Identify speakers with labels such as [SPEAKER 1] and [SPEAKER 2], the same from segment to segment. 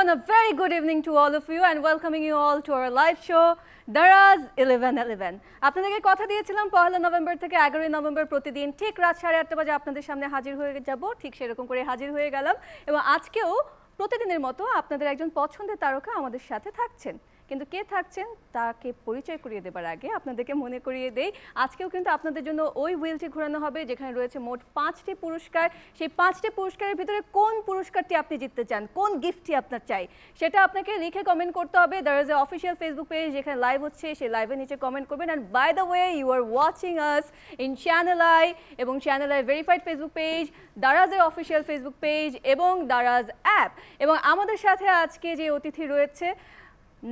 [SPEAKER 1] everyone, a very good evening to all of you and welcoming you all to our live show Daraz 1111 আপনাদেরকে কথা দিয়েছিলাম পহেলা November থেকে 11 November প্রতিদিন ঠিক রাত 8:30 বাজে আপনাদের সামনে হাজির হয়ে যাব ঠিক সেরকম করে হাজির হয়ে গেলাম এবং আজকেও প্রতিদিনের মতো আপনাদের একজন পছন্দের তারকা আমাদের সাথে থাকছেন কিন্তু কে থাকছেন তাকে পরিচয় করিয়ে দেবার আগে আপনাদেরকে মনে করিয়ে দেই আজকেও কিন্তু আপনাদের জন্য ওই হুইলটি ঘোরানো হবে যেখানে রয়েছে মোট 5টি পুরস্কার সেই 5টি পুরস্কারের ভিতরে কোন পুরস্কারটি আপনি জিততে চান কোন গিফটটি আপনার চাই সেটা আপনাকে লিখে কমেন্ট করতে হবে there is a official Facebook page যেখানে লাইভ হচ্ছে সেই লাইভের নিচে কমেন্ট করবেন and by the way you are watching us in channel I এবং channel I verified Facebook page দারাজের অফিশিয়াল ফেসবুক পেজ এবং দারাজ অ্যাপ এবং আমাদের সাথে আজকে যে অতিথি রয়েছে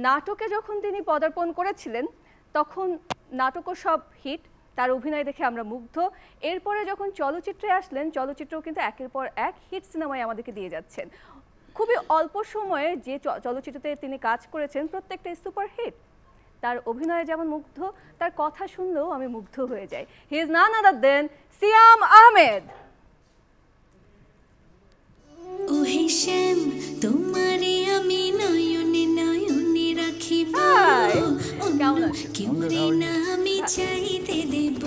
[SPEAKER 1] নাটকে যখন তিনি পদার্পণ করেছিলেন তখন নাটকও সব হিট তার অভিনয় দেখে আমরা মুগ্ধ এরপরে যখন চলচ্চিত্রে আসলেন চলচ্চিত্রও কিন্তু একের পর এক হিট সিনেমায় আমাদেরকে দিয়ে যাচ্ছেন খুবই অল্প সময়ে যে চলচ্চিত্রতে তিনি কাজ করেছেন প্রত্যেকটাই সুপার হিট তার অভিনয়ে যেমন মুগ্ধ তার কথা শুনলেও আমি মুগ্ধ হয়ে যাই হি ইজ নান আদার দেন সিয়াম আহমেদ
[SPEAKER 2] ও হিশেম তোমারে আমি নয়নে নয়নে রাখিব কেমরে না আমি চাইতে দেব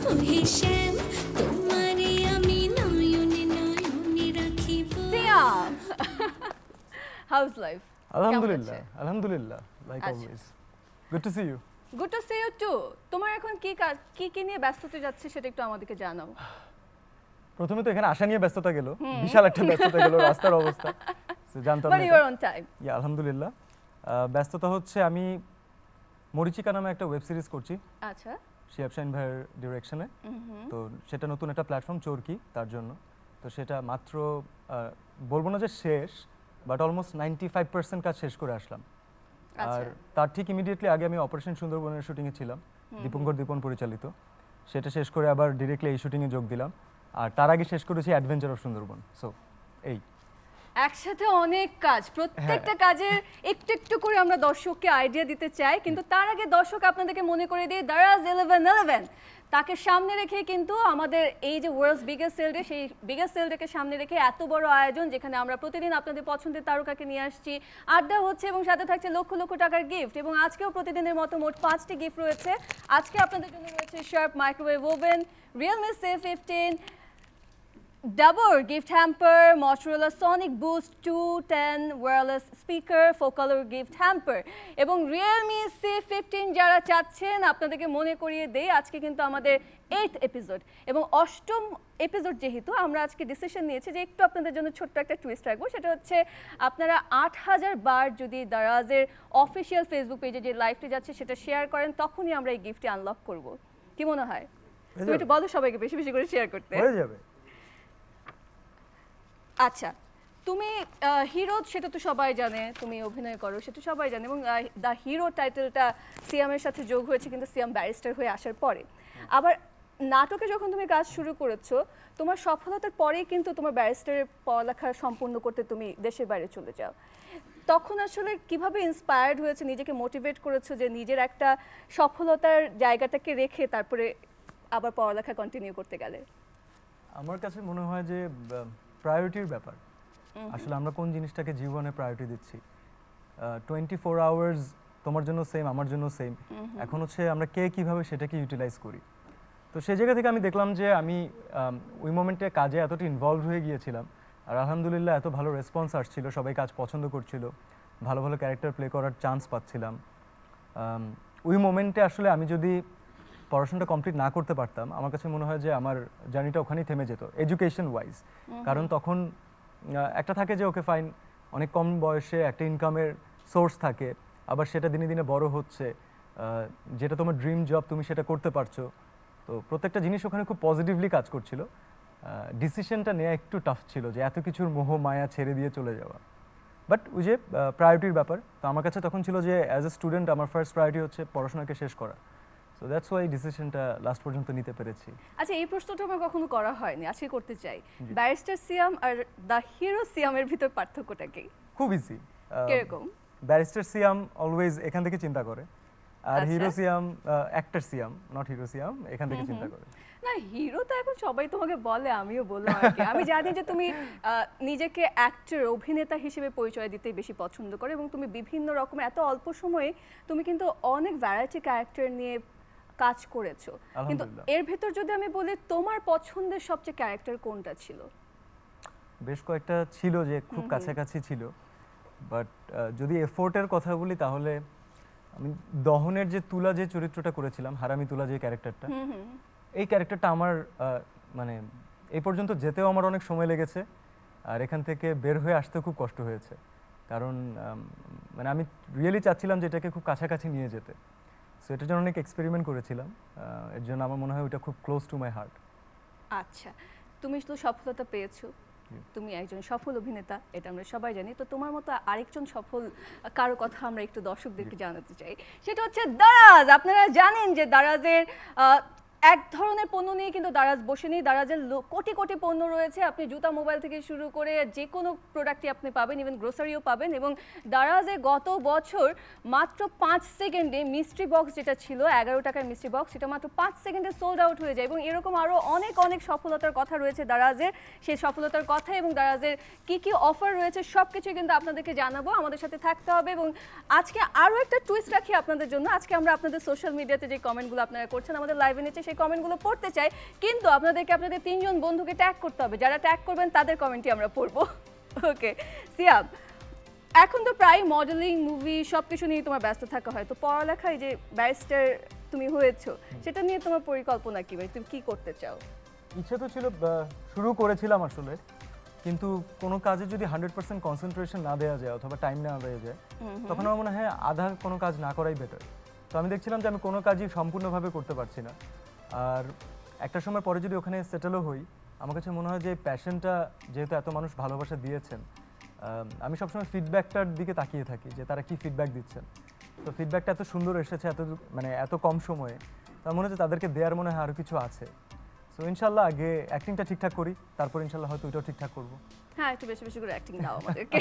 [SPEAKER 2] ও হিশেম তোমারে আমি নয়নে নয়নে রাখিব
[SPEAKER 1] Siam house life
[SPEAKER 3] Alhamdulillah, like always. Good to see you.
[SPEAKER 1] Good to see you too. তোমার এখন কি নিয়ে ব্যস্ততা যাচ্ছে সেটা একটু আমাদেরকে জানাও।
[SPEAKER 3] প্রথমে তো এখানে আসা নিয়ে ব্যস্ততা গেল বিশাল একটা ব্যস্ততা গেল রাস্তার অবস্থা জানতাম না
[SPEAKER 1] But you are on time.
[SPEAKER 3] Yeah, আলহামদুলিল্লাহ ব্যস্ততা হচ্ছে আমি মরিচিকা নামে একটা ওয়েব সিরিজ করছি
[SPEAKER 1] আচ্ছা
[SPEAKER 3] শিয়াব শাহিন ভাইয়ের ডিরেকশনে তো সেটা নতুন একটা প্ল্যাটফর্ম চোরকি তার জন্য তো সেটা মাত্র বলবো না যে শেষ বাট অলমোস্ট 95% কাজ শেষ করে আসলাম আর তার ঠিক ইমিডিয়েটলি আগে আমি অপারেশন সুন্দরবনের শুটিংয়ে ছিলাম দীপন পরিচালিত সেটা শেষ করে আবার ডিরেক্টলি এই শুটিংয়ে যোগ দিলাম আর তার আগে শেষ করেছি অ্যাডভেঞ্চার অফ সুন্দরবন সো এই
[SPEAKER 1] একসাথে অনেক কাজ প্রত্যেকটা কাজের একটু একটু করে আমরা দর্শককে আইডিয়া দিতে চাই কিন্তু তার আগে দর্শক আপনাদেরকে মনে করে দিই দারাজ 1111 তাকে সামনে রেখে কিন্তু আমাদের এই যে ওয়ার্ল্ডস বিগেস্ট সেল ডে সেই বিগেস্ট সেল ডেকে সামনে রেখে এত বড় আয়োজন যেখানে আমরা প্রতিদিন আপনাদের পছন্দের তারকাকে নিয়ে আসছি আড্ডা হচ্ছে এবং সাথে থাকছে লক্ষ লক্ষ টাকার গিফট এবং আজকেও প্রতিদিনের মতো মোট 5টি গিফট রয়েছে আজকে আপনাদের জন্য রয়েছে sharp microwave oven Realme C15 Dabur gift hamper, Motorola Sonic Boost 210 wireless speaker, full color gift hamper এবং Realme C15 যারা চাচ্ছেন আপনাদেরকে মনে করিয়ে দেই আজকে কিন্তু আমাদের 8th এপিসোড এবং 8ম এপিসোড যেহেতু আমরা আজকে ডিসিশন নিয়েছি যে একটু আপনাদের জন্য ছোট্ট একটা টুইস্ট রাখবো সেটা হচ্ছে আপনারা 8000 বার যদি দারাজের অফিশিয়াল ফেসবুক পেজে যে লাইভটি যাচ্ছে সেটা শেয়ার করেন তখনই আমরা এই গিফটটি আনলক করব কি মনে হয় তুমি একটু বলো সবাইকে বেশি বেশি করে শেয়ার করতে
[SPEAKER 3] হয়ে যাবে
[SPEAKER 1] আচ্ছা তুমি হিরো সেটা তো সবাই জানে তুমি অভিনয় করো সেটা সবাই জানে এবং দ্য হিরো টাইটেলটা সিয়ামের সাথে যোগ হয়েছে কিন্তু সিয়াম ব্যারিস্টার হয়ে আসার পরে আবার নাটকে যখন তুমি কাজ শুরু করেছো তোমার সফলতার পরেই কিন্তু তোমার ব্যারিস্টারের পড়ালেখা সম্পূর্ণ করতে তুমি দেশের বাইরে চলে যাও তখন আসলে কিভাবে ইন্সপায়ার্ড হয়েছে নিজেকে মোটিভেট করেছো যে নিজের একটা সফলতার জায়গাটাকে রেখে তারপরে আবার পড়ালেখা কন্টিনিউ করতে গেলে
[SPEAKER 3] আমার কাছে মনে হয় যে প্রায়োরিটির ব্যাপার আসলে আমরা কোন জিনিসটাকে জীবনে প্রায়োরিটি দিচ্ছি 24 আওয়ার্স তোমার জন্য সেম আমার জন্য সেম এখন হচ্ছে আমরা কে কিভাবে সেটাকে ইউটিলাইজ করি তো সেই জায়গা থেকে আমি দেখলাম যে আমি ওই মোমেন্টে কাজে এতটা ইনভলভ হয়ে গিয়েছিলাম আর আলহামদুলিল্লাহ এত ভালো রেসপন্স আসছিল সবাই কাজ পছন্দ করছিল ভালো ভালো ক্যারেক্টার প্লে করার চান্স পাচ্ছিলাম ওই মোমেন্টে আসলে আমি যদি পড়াশোনাটা কমপ্লিট না করতে পারতাম আমার কাছে মনে হয় যে আমার জার্নিটা ওখানেই থেমে যেত এডুকেশন ওয়াইজ কারণ তখন একটা থাকে যে ওকে ফাইন অনেক কম বয়সে একটা ইনকামের সোর্স থাকে আবার সেটা দিনে দিনে বড় হচ্ছে যেটা তোমার ড্রিম জব তুমি সেটা করতে পারছো তো প্রত্যেকটা জিনিস ওখানে খুব পজিটিভলি কাজ করছিল ডিসিশনটা নেওয়া একটু টাফ ছিল যে এত কিছুর মোহ মায়া ছেড়ে দিয়ে চলে যাওয়া বাট ওই যে প্রায়োরিটির ব্যাপার তো আমার কাছে তখন ছিল যে অ্যাজ এ স্টুডেন্ট আমার ফার্স্ট প্রায়োরিটি হচ্ছে পড়াশোনাকে শেষ করা সো দ্যাটস ওয়াই ডিসিশনটা লাস্ট পর্যন্ত নিতে পেরেছি
[SPEAKER 1] আচ্ছা এই প্রশ্নটা আমার কখনো করা হয়নি আজকে করতে চাই barrister Siam are the hero সিয়ামের ভিতর পার্থক্যটা কি
[SPEAKER 3] খুব ইজি
[SPEAKER 1] কিরকম
[SPEAKER 3] ব্যারিস্টার সিয়াম অলওয়েজ এখান থেকে চিন্তা করে আর hero Siam actor Siam not hero Siam এখান থেকে চিন্তা করে
[SPEAKER 1] না হিরো তো এখন সবাই তোমাকে বলে, আমিও বললাম আর কি। আমি জানি যে তুমি নিজেকে অ্যাক্টর, অভিনেতা হিসেবে পরিচয় দিতে বেশি পছন্দ করো এবং তুমি বিভিন্ন রকমের এত অল্প সময়ে তুমি কিন্তু অনেক ভ্যারাইটি ক্যারেক্টার নিয়ে কাজ করেছো। কিন্তু এর ভেতর যদি আমি বলি তোমার পছন্দের সবচেয়ে ক্যারেক্টার কোনটা ছিল?
[SPEAKER 3] বেশ কয়েকটা ছিল যে খুব কাছাকাছি ছিল, বাট যদি এফোর্টের কথা বলি তাহলে আমি দহনের যে তুলা যে চরিত্রটা করেছিলাম, হারামি তুলা যে ক্যারেক্টারটা, এই ক্যারেক্টারটা আমার মানে এই পর্যন্ত যেতেও আমার অনেক সময় লেগেছে, আর এখান থেকে বের হয়ে আসতেও খুব কষ্ট হয়েছে। কারণ মানে আমি রিয়েলি চাচ্ছিলাম যে এটাকে খুব কাছাকাছি নিয়ে যেতে, সো এটার জন্য অনেক এক্সপেরিমেন্ট করেছিলাম। এর জন্য আমার মনে হয় ওটা খুব ক্লোজ টু মাই হার্ট।
[SPEAKER 1] আচ্ছা, তুমি তো সফলতা পেয়েছো, তুমি একজন সফল অভিনেতা, এটা আমরা সবাই জানি। তো তোমার মতো আরেকজন সফল কারো কথা আমরা একটু দর্শকদেরকে জানাতে চাই, সেটা হচ্ছে দারাজ। আপনারা জানেন যে দারাজের এক ধরনের পণ্য নিয়ে কিন্তু দারাজ বসে নেই। দারাজের কোটি কোটি পণ্য রয়েছে, আপনি জুতা, মোবাইল থেকে শুরু করে যে কোনো প্রোডাক্টই আপনি পাবেন, ইভেন গ্রোসারিও পাবেন। এবং দারাজে গত বছর মাত্র 5 সেকেন্ডে মিস্ট্রি বক্স যেটা ছিল 11 টাকার মিস্ট্রি বক্স, সেটা মাত্র 5 সেকেন্ডে সোল্ড আউট হয়ে যায়। এবং এরকম আরও অনেক অনেক সফলতার কথা রয়েছে দারাজের, সেই সফলতার কথা এবং দারাজের কী কী অফার রয়েছে সব কিছুই কিন্তু আপনাদেরকে জানাবো। আমাদের সাথে থাকতে হবে। এবং আজকে আরও একটা টুইস্ট রাখি আপনাদের জন্য। আজকে আমরা আপনাদের সোশ্যাল মিডিয়াতে যে কমেন্টগুলো আপনারা করছেন আমাদের লাইভে নিচে, সেই কমেন্টগুলো পড়তে চাই, কিন্তু আপনাদেরকে আপনাদের 3 জন বন্ধুকে ট্যাগ করতে হবে। যারা ট্যাগ করবেন তাদের কমেন্টই আমরা পড়বো। ওকে সিয়াম, এখন তো প্রায় মডেলিং, মুভি সবকিছু নিয়ে তোমার ব্যস্ত থাকা হয়, তো পড়ালেখায় যে ব্যারিস্টার তুমি হয়েছো সেটা নিয়ে তোমার পরিকল্পনা কি, ভাই তুমি কি করতে চাও?
[SPEAKER 3] ইচ্ছে তো ছিল, শুরু করেছিলাম আসলে, কিন্তু কোনো কাজে যদি 100% কনসেন্ট্রেশন না দেওয়া যায় অথবা টাইম না দেওয়া যায়, তখন আমার মনে হয় আধা কোনো কাজ না করাই বেটার। তো আমি দেখছিলাম যে আমি কোনো কাজই সম্পূর্ণভাবে করতে পারছি না, আর একটা সময় পরে যদি ওখানে সেটেলও হই, আমার কাছে মনে হয় যে প্যাশনটা যেহেতু এত মানুষ ভালোবাসা দিয়েছেন, আমি সবসময় ফিডব্যাকটার দিকে তাকিয়ে থাকি যে তারা কি ফিডব্যাক দিচ্ছেন। তো ফিডব্যাকটা এত সুন্দর এসেছে এত কম সময়ে, তার মনে হচ্ছে তাদেরকে দেওয়ার মনে হয় আরও কিছু আছে। সো ইনশাল্লাহ আগে অ্যাক্টিংটা ঠিকঠাক করি, তারপর ইনশাল্লাহ হয়তো ওইটাও ঠিকঠাক করবো।
[SPEAKER 1] হ্যাঁ, একটু বেশি বেশি করে অ্যাক্টিং দাও আমাদেরকে।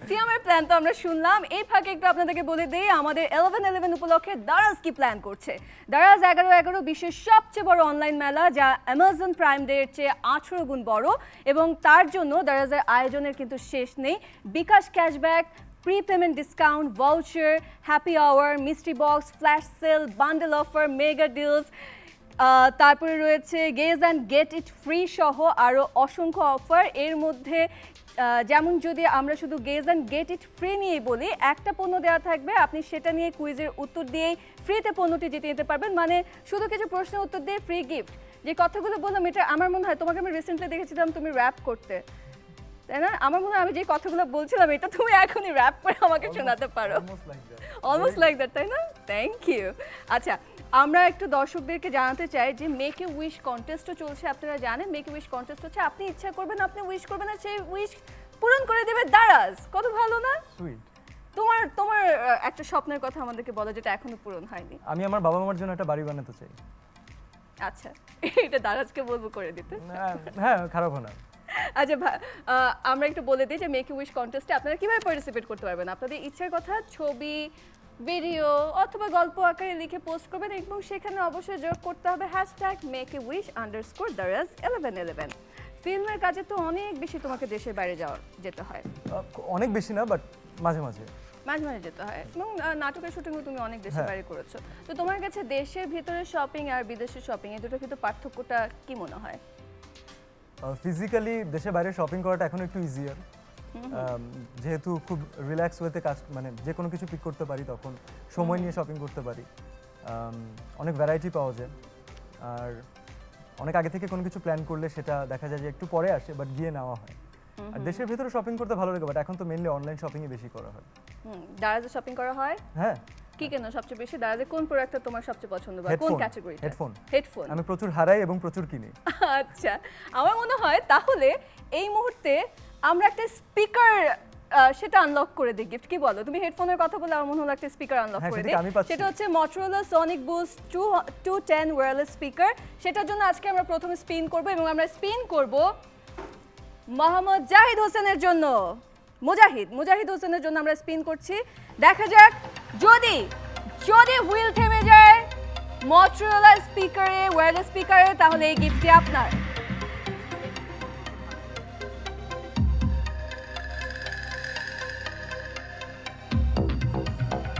[SPEAKER 1] সিয়ামের প্ল্যান তো আমরা শুনলাম, এই ফাঁকে একটু আপনাদেরকে বলে দেই আমাদের 11/11 উপলক্ষে দারাজ কি প্ল্যান করছে। দারাজ 11/11 বিশ্বের সবচেয়ে বড় অনলাইন মেলা, যা অ্যামাজন প্রাইম ডে এর চেয়ে 18 গুণ বড়, এবং তার জন্য দারাজের আয়োজনের কিন্তু শেষ নেই। BKash cashback, prepayment discount, voucher, happy hour, mystery box, flash sale, bundle offer, mega deals, তারপরে রয়েছে guess and get it free সহ আরও অসংখ্য অফার। এর মধ্যে যেমন যদি আমরা শুধু gauge and get it free নিয়েই বলি, একটা পণ্য দেওয়া থাকবে, আপনি সেটা নিয়ে কুইজের উত্তর দিয়েই ফ্রিতে পণ্যটি জিতে নিতে পারবেন। মানে শুধু কিছু প্রশ্নের উত্তর দিয়ে ফ্রি গিফট। যে কথাগুলো বললাম, এটা আমার মনে হয় তোমাকে আমি রিসেন্টলি দেখেছিলাম তুমি র্যাপ করতে, তাই না? আমার মনে হয় আমি যে কথাগুলো বলছিলাম এটা তুমি এখনই র্যাপ করে আমাকে শোনাতে পারো। অলমোস্ট লাইক দ্যাট, তাই না? Thank you. আচ্ছা, আমরা একটু দর্শকদেরকে জানাতে চাই যে মেক এ উইশ কন্টেস্টও চলছে। আপনারা জানেন মেক এ উইশ কন্টেস্ট হচ্ছে আপনি ইচ্ছা করবেন, আপনি উইশ করবেন, আর সেই উইশ পূরণ করে দেবে দারাজ। কত ভালো না?
[SPEAKER 3] সুইট।
[SPEAKER 1] তোমার একটা স্বপ্নের কথা আমাদেরকে বলো যেটা এখনো পূরণ হয়নি।
[SPEAKER 3] আমি আমার বাবা মার জন্য একটা বাড়ি বানাতে চাই।
[SPEAKER 1] আচ্ছা, এটা দারাজকে বলবো করে দিতে।
[SPEAKER 3] হ্যাঁ, খারাপ না।
[SPEAKER 1] আচ্ছা, আমরা একটু বলে দিই যে মেক এ উইশ কন্টেস্টে আপনারা কিভাবে পার্টিসিপেট করতে পারবেন। আপনাদের ইচ্ছার কথা ছবি, ভিডিও অথবা গল্প আকারে লিখে পোস্ট করবেন এবং সেখানে অবশ্যই যোগ করতে হবে #makeawish_daraz1111। ফিল্মের কাজে তো অনেক বেশি তোমাকে দেশের বাইরে যেতে হয়।
[SPEAKER 3] অনেক বেশি না, বাট মাঝে মাঝে
[SPEAKER 1] যেতে হয়, এবং নাটকের শুটিংও তুমি অনেক দেশের বাইরে করেছো। তো তোমার কাছে দেশের ভিতরে শপিং আর বিদেশের শপিং এই দুটোর ভিতরে পার্থক্যটা কি মনে হয়?
[SPEAKER 3] ফিজিক্যালি দেশের বাইরে শপিং করাটা এখন একটু ইজিয়ার, যেহেতু খুব রিল্যাক্স ওয়েতে কাজ, মানে যে কোনো কিছু পিক করতে পারি, তখন সময় নিয়ে শপিং করতে পারি, অনেক ভ্যারাইটি পাওয়া যায়, আর অনেক আগে থেকে কোনো কিছু প্ল্যান করলে সেটা দেখা যায় যে একটু পরে আসে, বাট গিয়ে নেওয়া হয়। আর দেশের ভিতরে শপিং করতে ভালো লাগে, বাট এখন তো মেইনলি অনলাইন শপিংই বেশি করা হয়।
[SPEAKER 1] দারাজে শপিং করা হয়? হ্যাঁ। কি কেন সবচেয়ে বেশি? দারাজে কোন প্রোডাক্টটা তোমার সবচেয়ে পছন্দ বা কোন ক্যাটাগরি? হেডফোন।
[SPEAKER 3] আমি প্রচুর হারাই এবং প্রচুর কিনি।
[SPEAKER 1] আচ্ছা, আমার মনে হয় তাহলে এই মুহূর্তে আমরা একটা স্পিকার সেটা আনলক করে দিই গিফট। কি বলো? তুমি হেডফোনের কথা বলে আমার মনে হলো একটা স্পিকার আনলক করে দিই। সেটা হচ্ছে Motorola Sonic Boost 210 wireless speaker. সেটার জন্য আজকে আমরা প্রথমে স্পিন করব এবং আমরা স্পিন করব মোহাম্মদ জাহিদ হোসেনের জন্য। মুজাহিদ হোসেনের জন্য আমরা স্পিন করছি। দেখা যাক যদি হুইল থেমে যায় Motorola স্পিকারে ওয়্যারলেস স্পিকারে, তাহলে এই গিফটটি আপনার।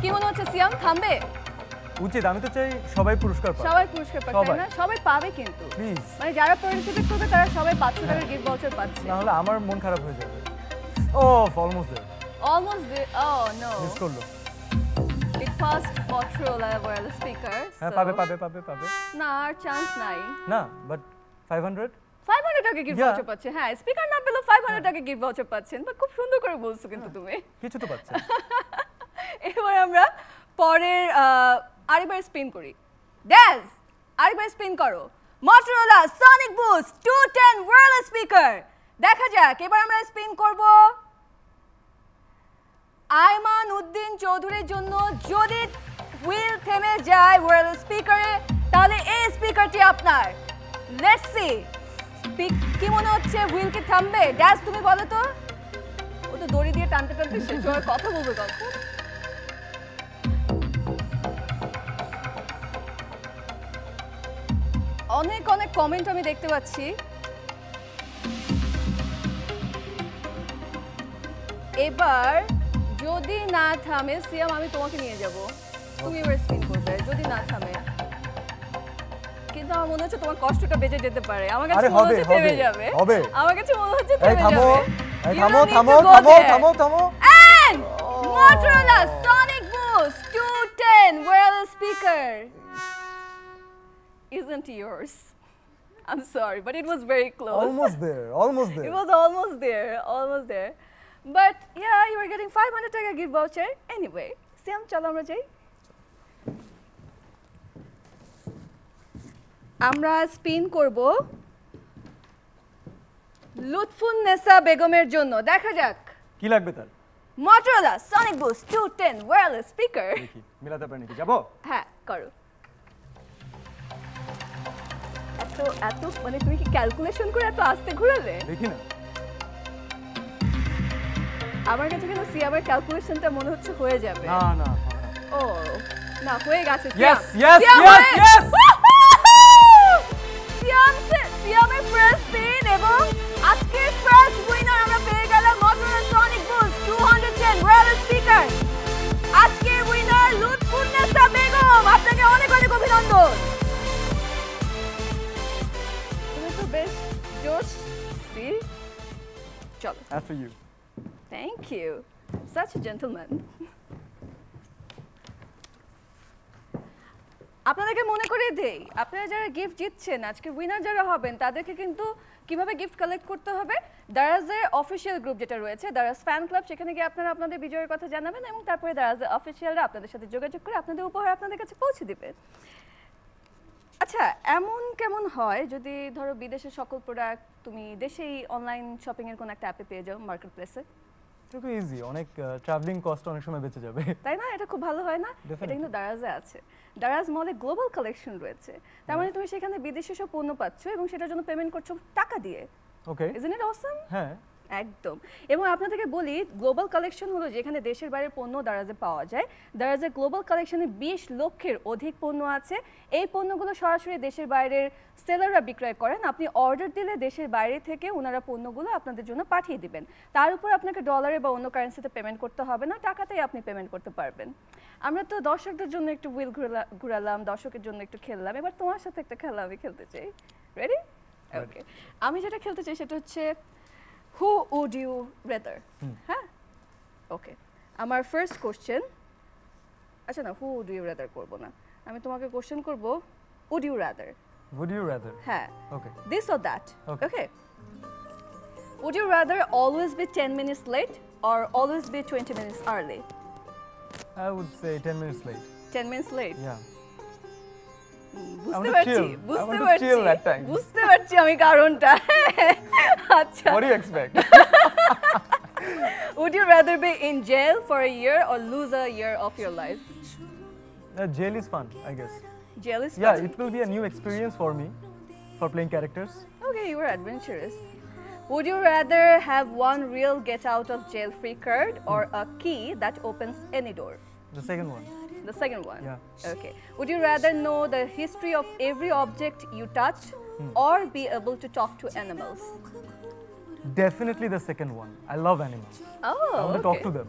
[SPEAKER 1] কি মনে হচ্ছে সিয়াম, থামবে?
[SPEAKER 3] উচিত, আমি তো চাই সবাই পুরস্কার পাক।
[SPEAKER 1] সবাই পুরস্কার পাবে, তাই
[SPEAKER 3] সবাই।
[SPEAKER 1] না? সবাই পাবে কিন্তু,
[SPEAKER 3] প্লিজ,
[SPEAKER 1] মানে যারা পার্টিসিপেট করবে তারা সবাই 500 টাকার গিফট ভাউচার পাচ্ছে।
[SPEAKER 3] না হলে আমার মন খারাপ হয়ে যাবে। ও almost there,
[SPEAKER 1] almost oh no,
[SPEAKER 3] miss করলো।
[SPEAKER 1] it passed Motorola wireless speaker,
[SPEAKER 3] হ্যাঁ
[SPEAKER 1] so-
[SPEAKER 3] পাবে পাবে পাবে পাবে।
[SPEAKER 1] না আর চান্স নাই।
[SPEAKER 3] না বাট 500
[SPEAKER 1] 500 টাকা গিফট
[SPEAKER 3] Yeah.
[SPEAKER 1] ভাউচার পাচ্ছে। হ্যাঁ, স্পিকার না পেলেও 500 টাকা গিফট ভাউচার পাচ্ছেন, বাট খুব সুন্দর করে বলছো কিন্তু তুমি।
[SPEAKER 3] কিছু তো পাচ্ছে।
[SPEAKER 1] এবার আমরা পরের আরেকবার স্পিন করি। ড্যাজ, আরেকবার স্পিন করো। Motorola Sonic Boost 210 wireless speaker। দেখা যাক, এবার আমরা স্পিন করব আয়মান উদ্দিন চৌধুরীর জন্য। যদি হুইল থেমে যায় ওয়্যারলেস স্পিকারে, তাহলে এই স্পিকারটি আপনার। লেটস সি, কি মনে হচ্ছে, হুইল কি থামবে? ড্যাশ, তুমি বলো তো। ও তো দড়ি দিয়ে টানতে টানতে শেষ হওয়ার কথা বলবে কখন। অনেক অনেক কমেন্ট আমি দেখতে পাচ্ছি। এবার যদি না থামে, সিয়াম আমি তোমাকে নিয়ে যাব, তুমি এবার স্পিন করবে যদি না থামে। কিন্তু আমার মনে হচ্ছে তোমার কষ্টটা বেঁচে যেতে পারে, আমার কাছে
[SPEAKER 3] আরে
[SPEAKER 1] মনে
[SPEAKER 3] হবে,
[SPEAKER 1] হচ্ছে থেমে
[SPEAKER 3] হবে,
[SPEAKER 1] যাবে,
[SPEAKER 3] হবে।
[SPEAKER 1] আমার কাছে মনে হচ্ছে
[SPEAKER 3] এই
[SPEAKER 1] থেমে
[SPEAKER 3] থামো,
[SPEAKER 1] যাবে।
[SPEAKER 3] এই
[SPEAKER 1] You
[SPEAKER 3] থামো
[SPEAKER 1] don't need
[SPEAKER 3] থামো
[SPEAKER 1] to go
[SPEAKER 3] থামো
[SPEAKER 1] there.
[SPEAKER 3] থামো থামো।
[SPEAKER 1] And Motorola Sonic Boost 210 wireless speaker isn't yours. I'm sorry, but it was very close.
[SPEAKER 3] Almost there, almost
[SPEAKER 1] It
[SPEAKER 3] there.
[SPEAKER 1] was almost there, almost there. But yeah, you were getting 500 টাকা gift voucher. Anyway, Siam, চলো আমরা যাই। আমরা spin করব লুৎফুন্নেসা বেগমের জন্য। দেখা যাক,
[SPEAKER 3] কি লাগবে তার?
[SPEAKER 1] Motorola Sonic Boost 210 wireless speaker।
[SPEAKER 3] দেখি মিলাতে পারি নাকি, যাবো?
[SPEAKER 1] হ্যাঁ, করো। এত এত মানে তুমি কি ক্যালকুলেশন করে এত আস্তে ঘোরালে?
[SPEAKER 3] দেখি না।
[SPEAKER 1] আমার কাছে কিন্তু সিয়ামের ক্যালকুলেশনটা মনে হচ্ছে হয়ে যাবে।
[SPEAKER 3] না না হবে না।
[SPEAKER 1] ও না, হয়ে গেছে।
[SPEAKER 3] Yes,
[SPEAKER 1] সিয়াম।
[SPEAKER 3] yes,
[SPEAKER 1] সিয়াম
[SPEAKER 3] yes,
[SPEAKER 1] হয়ে-
[SPEAKER 3] yes!
[SPEAKER 1] সিয়ামের ফার্স্ট স্পিন এবং আজকের ফার্স্ট উইনার আমরা পেয়ে গেলাম Motorola Sonic Boost 210 wireless speaker। আজকের উইনার লুৎফুন্নেসা বেগম, আপনাকে অনেক অনেক অভিনন্দন। তুমি তো বেশ জোশ। সি, চলো।
[SPEAKER 3] After you.
[SPEAKER 1] Thank you. Such a gentleman. আপনাদেরকে মনে করিয়ে দেই, আপনারা যারা গিফট জিতছেন, আজকে উইনার যারা হবেন, তাদেরকে কিন্তু কিভাবে গিফট কালেক্ট করতে হবে, দারাজের অফিসিয়াল গ্রুপ যেটা রয়েছে, দারাজ ফ্যান ক্লাব, সেখানে গিয়ে আপনারা আপনাদের বিজয়ের কথা জানাবেন এবং তারপরে দারাজের অফিসিয়ালরা আপনাদের সাথে যোগাযোগ করে আপনাদের উপহার আপনাদের কাছে পৌঁছে দিবে। আচ্ছা, এমন কেমন হয় যদি ধরো বিদেশের সকল প্রোডাক্ট তুমি দেশেই অনলাইন শপিং এর কোন একটা অ্যাপে পেয়ে যাও, মার্কেট প্লেসে?
[SPEAKER 3] এটা তো ইজি, অনেক ট্রাভেলিং কস্ট অনেক সময় বেঁচে যাবে।
[SPEAKER 1] তাই না? এটা খুব ভালো হয় না? এটা
[SPEAKER 3] Definitely.
[SPEAKER 1] কিন্তু দারাজে আছে। দারাজ মলে গ্লোবাল কালেকশন রয়েছে, তার মানে তুমি সেখানে বিদেশি সব পণ্য পাচ্ছ এবং সেটার জন্য পেমেন্ট করছো টাকা দিয়ে।
[SPEAKER 3] ওকে,
[SPEAKER 1] ইজন্ট ইট অসম?
[SPEAKER 3] হ্যাঁ।
[SPEAKER 1] একদম। এবং আপনাদেরকে বলি, গ্লোবাল কালেকশন হলো যেখানে দেশের বাইরের পণ্য দারাজে পাওয়া যায়। দারাজের গ্লোবাল কালেকশনে 20 লক্ষের অধিক পণ্য আছে। এই পণ্যগুলো সরাসরি দেশের বাইরের সেলাররা বিক্রয় করেন। আপনি অর্ডার দিলে দেশের বাইরে থেকে ওনারা পণ্যগুলো আপনাদের জন্য পাঠিয়ে দিবেন। তার উপর আপনাকে ডলারে বা অন্য কারেন্সিতে পেমেন্ট করতে হবে না, টাকাতেই আপনি পেমেন্ট করতে পারবেন। আমরা তো দর্শকদের জন্য একটু হুইল ঘুরালাম, দর্শকের জন্য একটু খেললাম, এবার তোমার সাথে একটা খেলা আমি খেলতে চাই। রেডি? ওকে, আমি যেটা খেলতে চাই সেটা হচ্ছে who would you rather? হ্যাঁ, ওকে। আমার ফার্স্ট কোশ্চেন, আচ্ছা না, who would you rather করব না, আমি তোমাকে কোশ্চেন করব would you rather?
[SPEAKER 3] Would you rather?
[SPEAKER 1] হ্যাঁ,
[SPEAKER 3] ওকে,
[SPEAKER 1] this or that?
[SPEAKER 3] Okay.
[SPEAKER 1] Okay. Would you rather always be 10 minutes late or always be 20 minutes early?
[SPEAKER 3] I would say 10 minutes late.
[SPEAKER 1] 10 minutes late?
[SPEAKER 3] Yeah.
[SPEAKER 1] বুঝতে
[SPEAKER 3] to
[SPEAKER 1] পারছি,
[SPEAKER 3] chill. I
[SPEAKER 1] বুঝতে
[SPEAKER 3] want to
[SPEAKER 1] পারছি,
[SPEAKER 3] chill at times.
[SPEAKER 1] বুঝতে পারছি আমি কারণটা। আচ্ছা,
[SPEAKER 3] What do you expect?
[SPEAKER 1] would you rather be in jail for a year or lose a year of your life?
[SPEAKER 3] Jail is fun, I guess.
[SPEAKER 1] Jail is
[SPEAKER 3] Yeah,
[SPEAKER 1] fun.
[SPEAKER 3] it will be a new experience for me for playing characters.
[SPEAKER 1] Okay, you were adventurous. Would you rather have one real get out of jail free card or a key that opens any door?
[SPEAKER 3] The second one.
[SPEAKER 1] The second one?
[SPEAKER 3] Yeah.
[SPEAKER 1] Okay. Would you rather know the history of every object you touch or be able to talk to animals?
[SPEAKER 3] Definitely the second one. I love animals.
[SPEAKER 1] Oh,
[SPEAKER 3] I want to talk to them.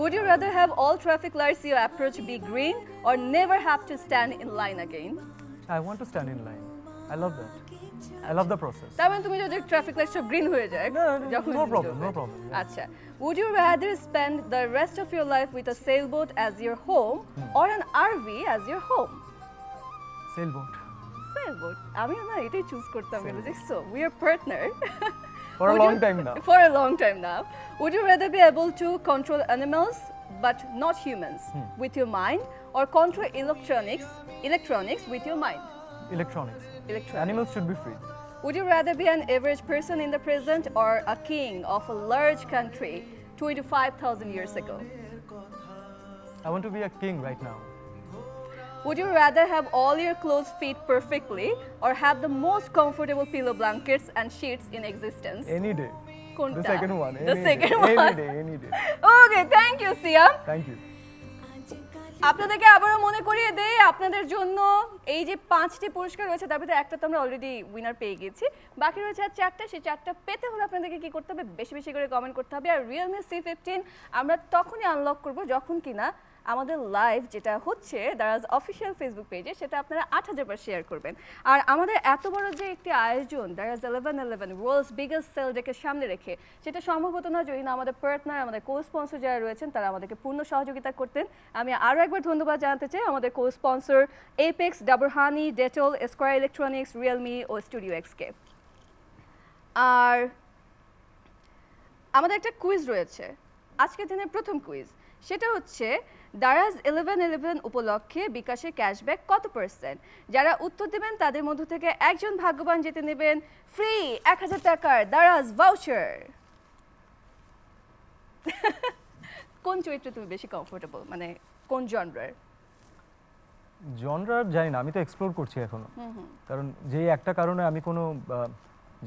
[SPEAKER 1] Would you rather have all traffic lights you approach be green or never have to stand in line again?
[SPEAKER 3] I want to stand in line. I love that. I love the process.
[SPEAKER 1] তার মানে তুমি যদি traffic light সব green হয়ে যায় যখন
[SPEAKER 3] No
[SPEAKER 1] তুমি
[SPEAKER 3] problem,
[SPEAKER 1] চলবে।
[SPEAKER 3] no problem. Yeah.
[SPEAKER 1] আচ্ছা, would you rather spend the rest of your life with a sailboat as your home or an RV as your home?
[SPEAKER 3] Sailboat.
[SPEAKER 1] Sailboat. আমিও না এটাই চুজ করতাম কেন দেখছো, we are partner.
[SPEAKER 3] For a
[SPEAKER 1] Would
[SPEAKER 3] long
[SPEAKER 1] you-
[SPEAKER 3] time now.
[SPEAKER 1] For a long time now. Would you rather be able to control animals but not humans with your mind or control electronics with your mind?
[SPEAKER 3] Electronics.
[SPEAKER 1] Electronics.
[SPEAKER 3] Animals should be free.
[SPEAKER 1] Would you rather be an average person in the present or a king of a large country 25,000 years ago?
[SPEAKER 3] I want to be a king right now.
[SPEAKER 1] Would you rather have all your clothes fit perfectly or have the most comfortable pillow blankets and sheets in existence?
[SPEAKER 3] Any day.
[SPEAKER 1] কোনটা?
[SPEAKER 3] The second one.
[SPEAKER 1] The
[SPEAKER 3] any
[SPEAKER 1] second
[SPEAKER 3] day.
[SPEAKER 1] one.
[SPEAKER 3] Any day, any day.
[SPEAKER 1] Okay, thank you, Siam.
[SPEAKER 3] Thank you.
[SPEAKER 1] আপনাদেরকে আবারও মনে করিয়ে দেই আপনাদের জন্য এই যে 5টি পুরস্কার রয়েছে তার ভিতরে একটা তো আমরা অলরেডি উইনার পেয়ে গেছি, বাকি রয়েছে আর 4টা। সেই 4টা পেতে হলে আপনাদেরকে কি করতে হবে, বেশি বেশি করে কমেন্ট করতে হবে। আর Realme C15 আমরা তখনই আনলক করব যখন কিনা আমাদের লাইভ যেটা হচ্ছে দারাজ অফিসিয়াল ফেসবুক পেজে সেটা আপনারা 8000 বার শেয়ার করবেন। আর আমাদের এত বড় যে একটি আয়োজন দারাজ 1111 ওয়ার্ল্ডস বিগেস্ট সেল ডেকে সামনে রেখে সেটা সম্ভব হতো না যদি না আমাদের পার্টনার আমাদের কো স্পন্সর যারা রয়েছেন তারা আমাদেরকে পূর্ণ সহযোগিতা করতেন। আমি আরও একবার ধন্যবাদ জানাতে চাই আমাদের co sponsor apex, Dabur honey, Dettol, square electronics, Realme ও স্টুডিও এক্সকে। আর আমাদের একটা কুইজ রয়েছে, আজকের দিনের প্রথম কুইজ, সেটা হচ্ছে দারাজ 1111 উপলক্ষে বিকাশে ক্যাশব্যাক কত %? যারা উত্তর দেবেন তাদের মধ্য থেকে একজন ভাগ্যবান জিতে নেবেন ফ্রি 1000 টাকার দারাজ ভাউচার। কোন চরিত্রে তুমি বেশি কমফোর্টেবল, মানে কোন জনরার?
[SPEAKER 3] জনরা জানি না, আমি তো এক্সপ্লোর করছি এখনো। কারণ যেই একটা কারণে আমি কোনো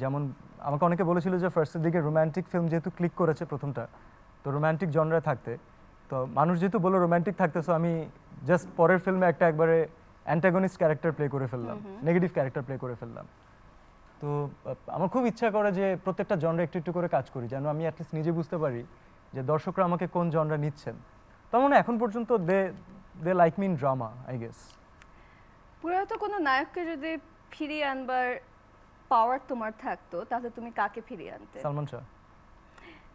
[SPEAKER 3] যেমন আমাকে অনেকে বলেছিল যে ফার্স্টের দিকে রোমান্টিক ফিল্ম যেহেতু ক্লিক করেছে প্রথমটা, তো রোমান্টিক জনরা থাকতে, তো মানুষ যেহেতু বললো রোমান্টিক থাকতে, সো আমি জাস্ট পরের ফিল্মে একটা একবারে অ্যান্টাগনিস্ট ক্যারেক্টার প্লে করে ফেললাম, নেগেটিভ ক্যারেক্টার প্লে করে ফেললাম। তো আমার খুব ইচ্ছা করে যে প্রত্যেকটা জনরা একটু একটু করে কাজ করি, যেন আমি অ্যাটলিস্ট নিজে বুঝতে পারি যে দর্শকরা আমাকে কোন জনরা নিচ্ছেন। তার মানে এখন পর্যন্ত they like me in drama, I guess.
[SPEAKER 1] পুরাতো কোনো নায়ককে যদি ফিরিয়ে আনবার পাওয়ার তোমার থাকতো তাহলে তুমি কাকে ফিরিয়ে আনতে?
[SPEAKER 3] সালমান শাহ।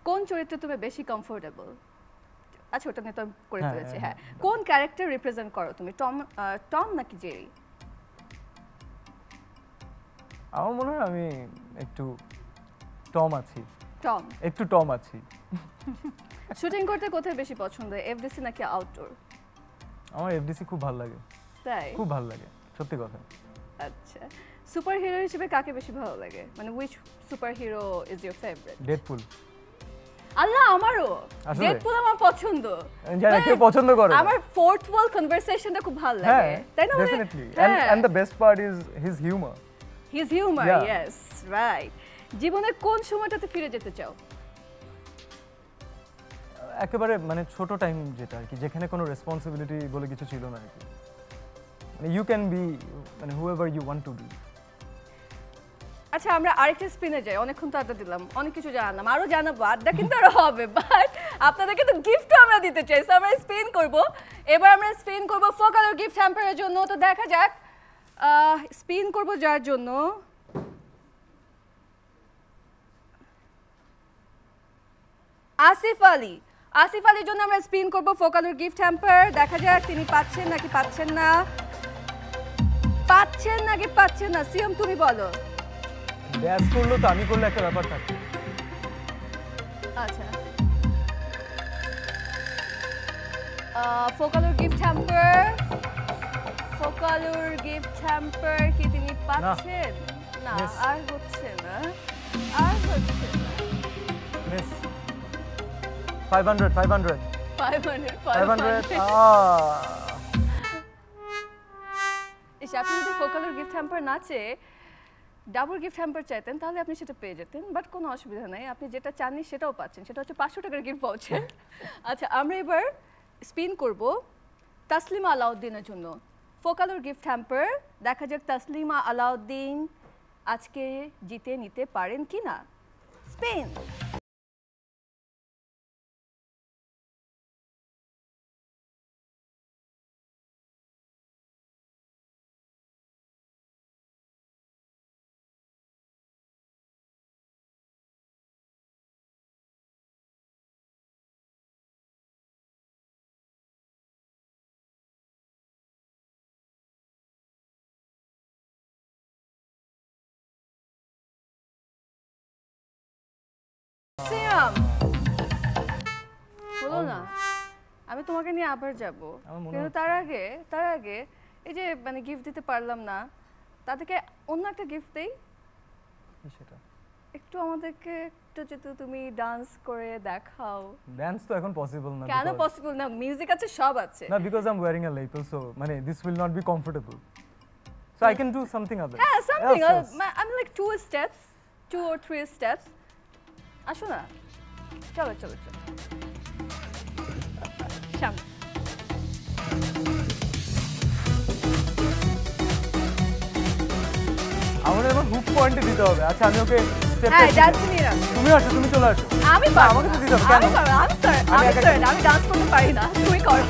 [SPEAKER 1] কোন চরিত্রে তুমি বেশি কমফোর্টেবল? আচ্ছা, ওটা নিয়ে তো করে
[SPEAKER 3] হ্যাঁ,
[SPEAKER 1] ফেলেছি।
[SPEAKER 3] হ্যাঁ,
[SPEAKER 1] হ্যাঁ, কোন ক্যারেক্টার রিপ্রেজেন্ট করো তুমি, টম নাকি জেরি?
[SPEAKER 3] আমার মনে হয় আমি একটু টম আছি,
[SPEAKER 1] টম।
[SPEAKER 3] একটু টম আছি।
[SPEAKER 1] শুটিং করতে কোথায় বেশি পছন্দ, এফডিসি নাকি আউটডোর?
[SPEAKER 3] আমার এফডিসি খুব ভালো লাগে,
[SPEAKER 1] তাই?
[SPEAKER 3] খুব ভালো লাগে, সত্যি কথা।
[SPEAKER 1] আচ্ছা, সুপার হিরো হিসেবে কাকে বেশি ভালো লাগে, মানে which super hero is your favourite?
[SPEAKER 3] Deadpool.
[SPEAKER 1] আল্লাহ, আমারও
[SPEAKER 3] আসলে?
[SPEAKER 1] ডেডপুল আমার পছন্দ।
[SPEAKER 3] আমি জানি কেউ পছন্দ করে না।
[SPEAKER 1] আমার ফোর্থ ওয়াল কনভারসেশনটা খুব ভালো
[SPEAKER 3] হ্যাঁ,
[SPEAKER 1] লাগে, তাই না?
[SPEAKER 3] Definitely. And the best part is his humour.
[SPEAKER 1] His humour,
[SPEAKER 3] Yeah.
[SPEAKER 1] Yes, right. জীবনের কোন সময়টাতে ফিরে যেতে চাও?
[SPEAKER 3] একেবারে মানে ছোট টাইম যেটা আর কি, যেখানে কোনো রেসপন্সিবিলিটি বলে কিছু ছিল না আর কি। মানে ইউ ক্যান বি মানে whoever you want to be.
[SPEAKER 1] আচ্ছা, আমরা আরেকটা স্পিনে যাই। অনেকক্ষণ তো আড্ডা দিলাম, অনেক কিছু জানলাম, আরো জানাবো, আড্ডা কিন্তু আরো হবে, বাট আপনাদেরকে তো গিফটও আমরা দিতে চাই। সো আমরা স্পিন করব, এবার আমরা স্পিন করব ফোকালোর গিফট হ্যাম্পারের জন্য। তো দেখা যাক স্পিন করব যার জন্য। আসিফ আলী, আসিফ আলীর জন্য আমরা স্পিন করব ফোকালোর গিফট হ্যাম্পার। দেখা যাক তিনি পাচ্ছেন নাকি পাচ্ছেন না, পাচ্ছেন নাকি পাচ্ছেন না। সিএম তুমি বলো।
[SPEAKER 3] ব্যাস করলো তো, আমি করলে একটা ব্যাপার থাকে।
[SPEAKER 1] আচ্ছা, ফোকালোর গিফট হ্যাম্পার, ফোকালোর গিফট হ্যাম্পার কি তিনি পাচ্ছেন? না,
[SPEAKER 3] Miss.
[SPEAKER 1] আর হচ্ছে না, আর হচ্ছে না।
[SPEAKER 3] মিস 500 500
[SPEAKER 1] 500 ইস, আপনি যদি ফোকালোর গিফট হ্যাম্পার না চেয়ে ডাবল গিফট হ্যাম্পার চাইতেন তাহলে আপনি সেটা পেয়ে যেতেন, বাট কোনো অসুবিধা নেই, আপনি যেটা চাননি সেটাও পাচ্ছেন, সেটা হচ্ছে 500 টাকার গিফট ভাউচার। আচ্ছা, আমরা এবার স্পিন করব তাসলিমা আলাউদ্দিনের জন্য ফোকালোর গিফট হ্যাম্পার। দেখা যাক তাসলিমা আলাউদ্দিন আজকে জিতে নিতে পারেন কিনা। স্পিন। সিয়াম বলো না, আমি তোমাকে নিয়ে আবার যাব, কিন্তু তার আগে এই যে মানে গিফট দিতে পারলাম না, তাদেরকে অন্য একটা গিফট দেই।
[SPEAKER 3] সেটা
[SPEAKER 1] একটু আমাদেরকে একটু যদি তুমি ডান্স করে দেখাও।
[SPEAKER 3] ডান্স তো এখন পসিবল না।
[SPEAKER 1] কেন পসিবল না? মিউজিক আছে, সব আছে।
[SPEAKER 3] না, because I am wearing a lapel, so মানে this will not be comfortable, so I can do something other.
[SPEAKER 1] হ্যাঁ, something I am like 2 or 3 steps. আসো না, চলো চলো চলো সামনে।
[SPEAKER 3] আমাদের এবার হুক পয়েন্টে দিতে হবে। আচ্ছা, আমি ওকে স্টেপ
[SPEAKER 1] হ্যাঁ, ডান্স নিয়ে রাখো।
[SPEAKER 3] তুমি আসো, তুমি চলে আসো।
[SPEAKER 1] আমি পারবো
[SPEAKER 3] আমাকে তো
[SPEAKER 1] না।
[SPEAKER 3] দিতে হবে। কেন?
[SPEAKER 1] আমি ডান্স করতে পারি না, তুমি করো।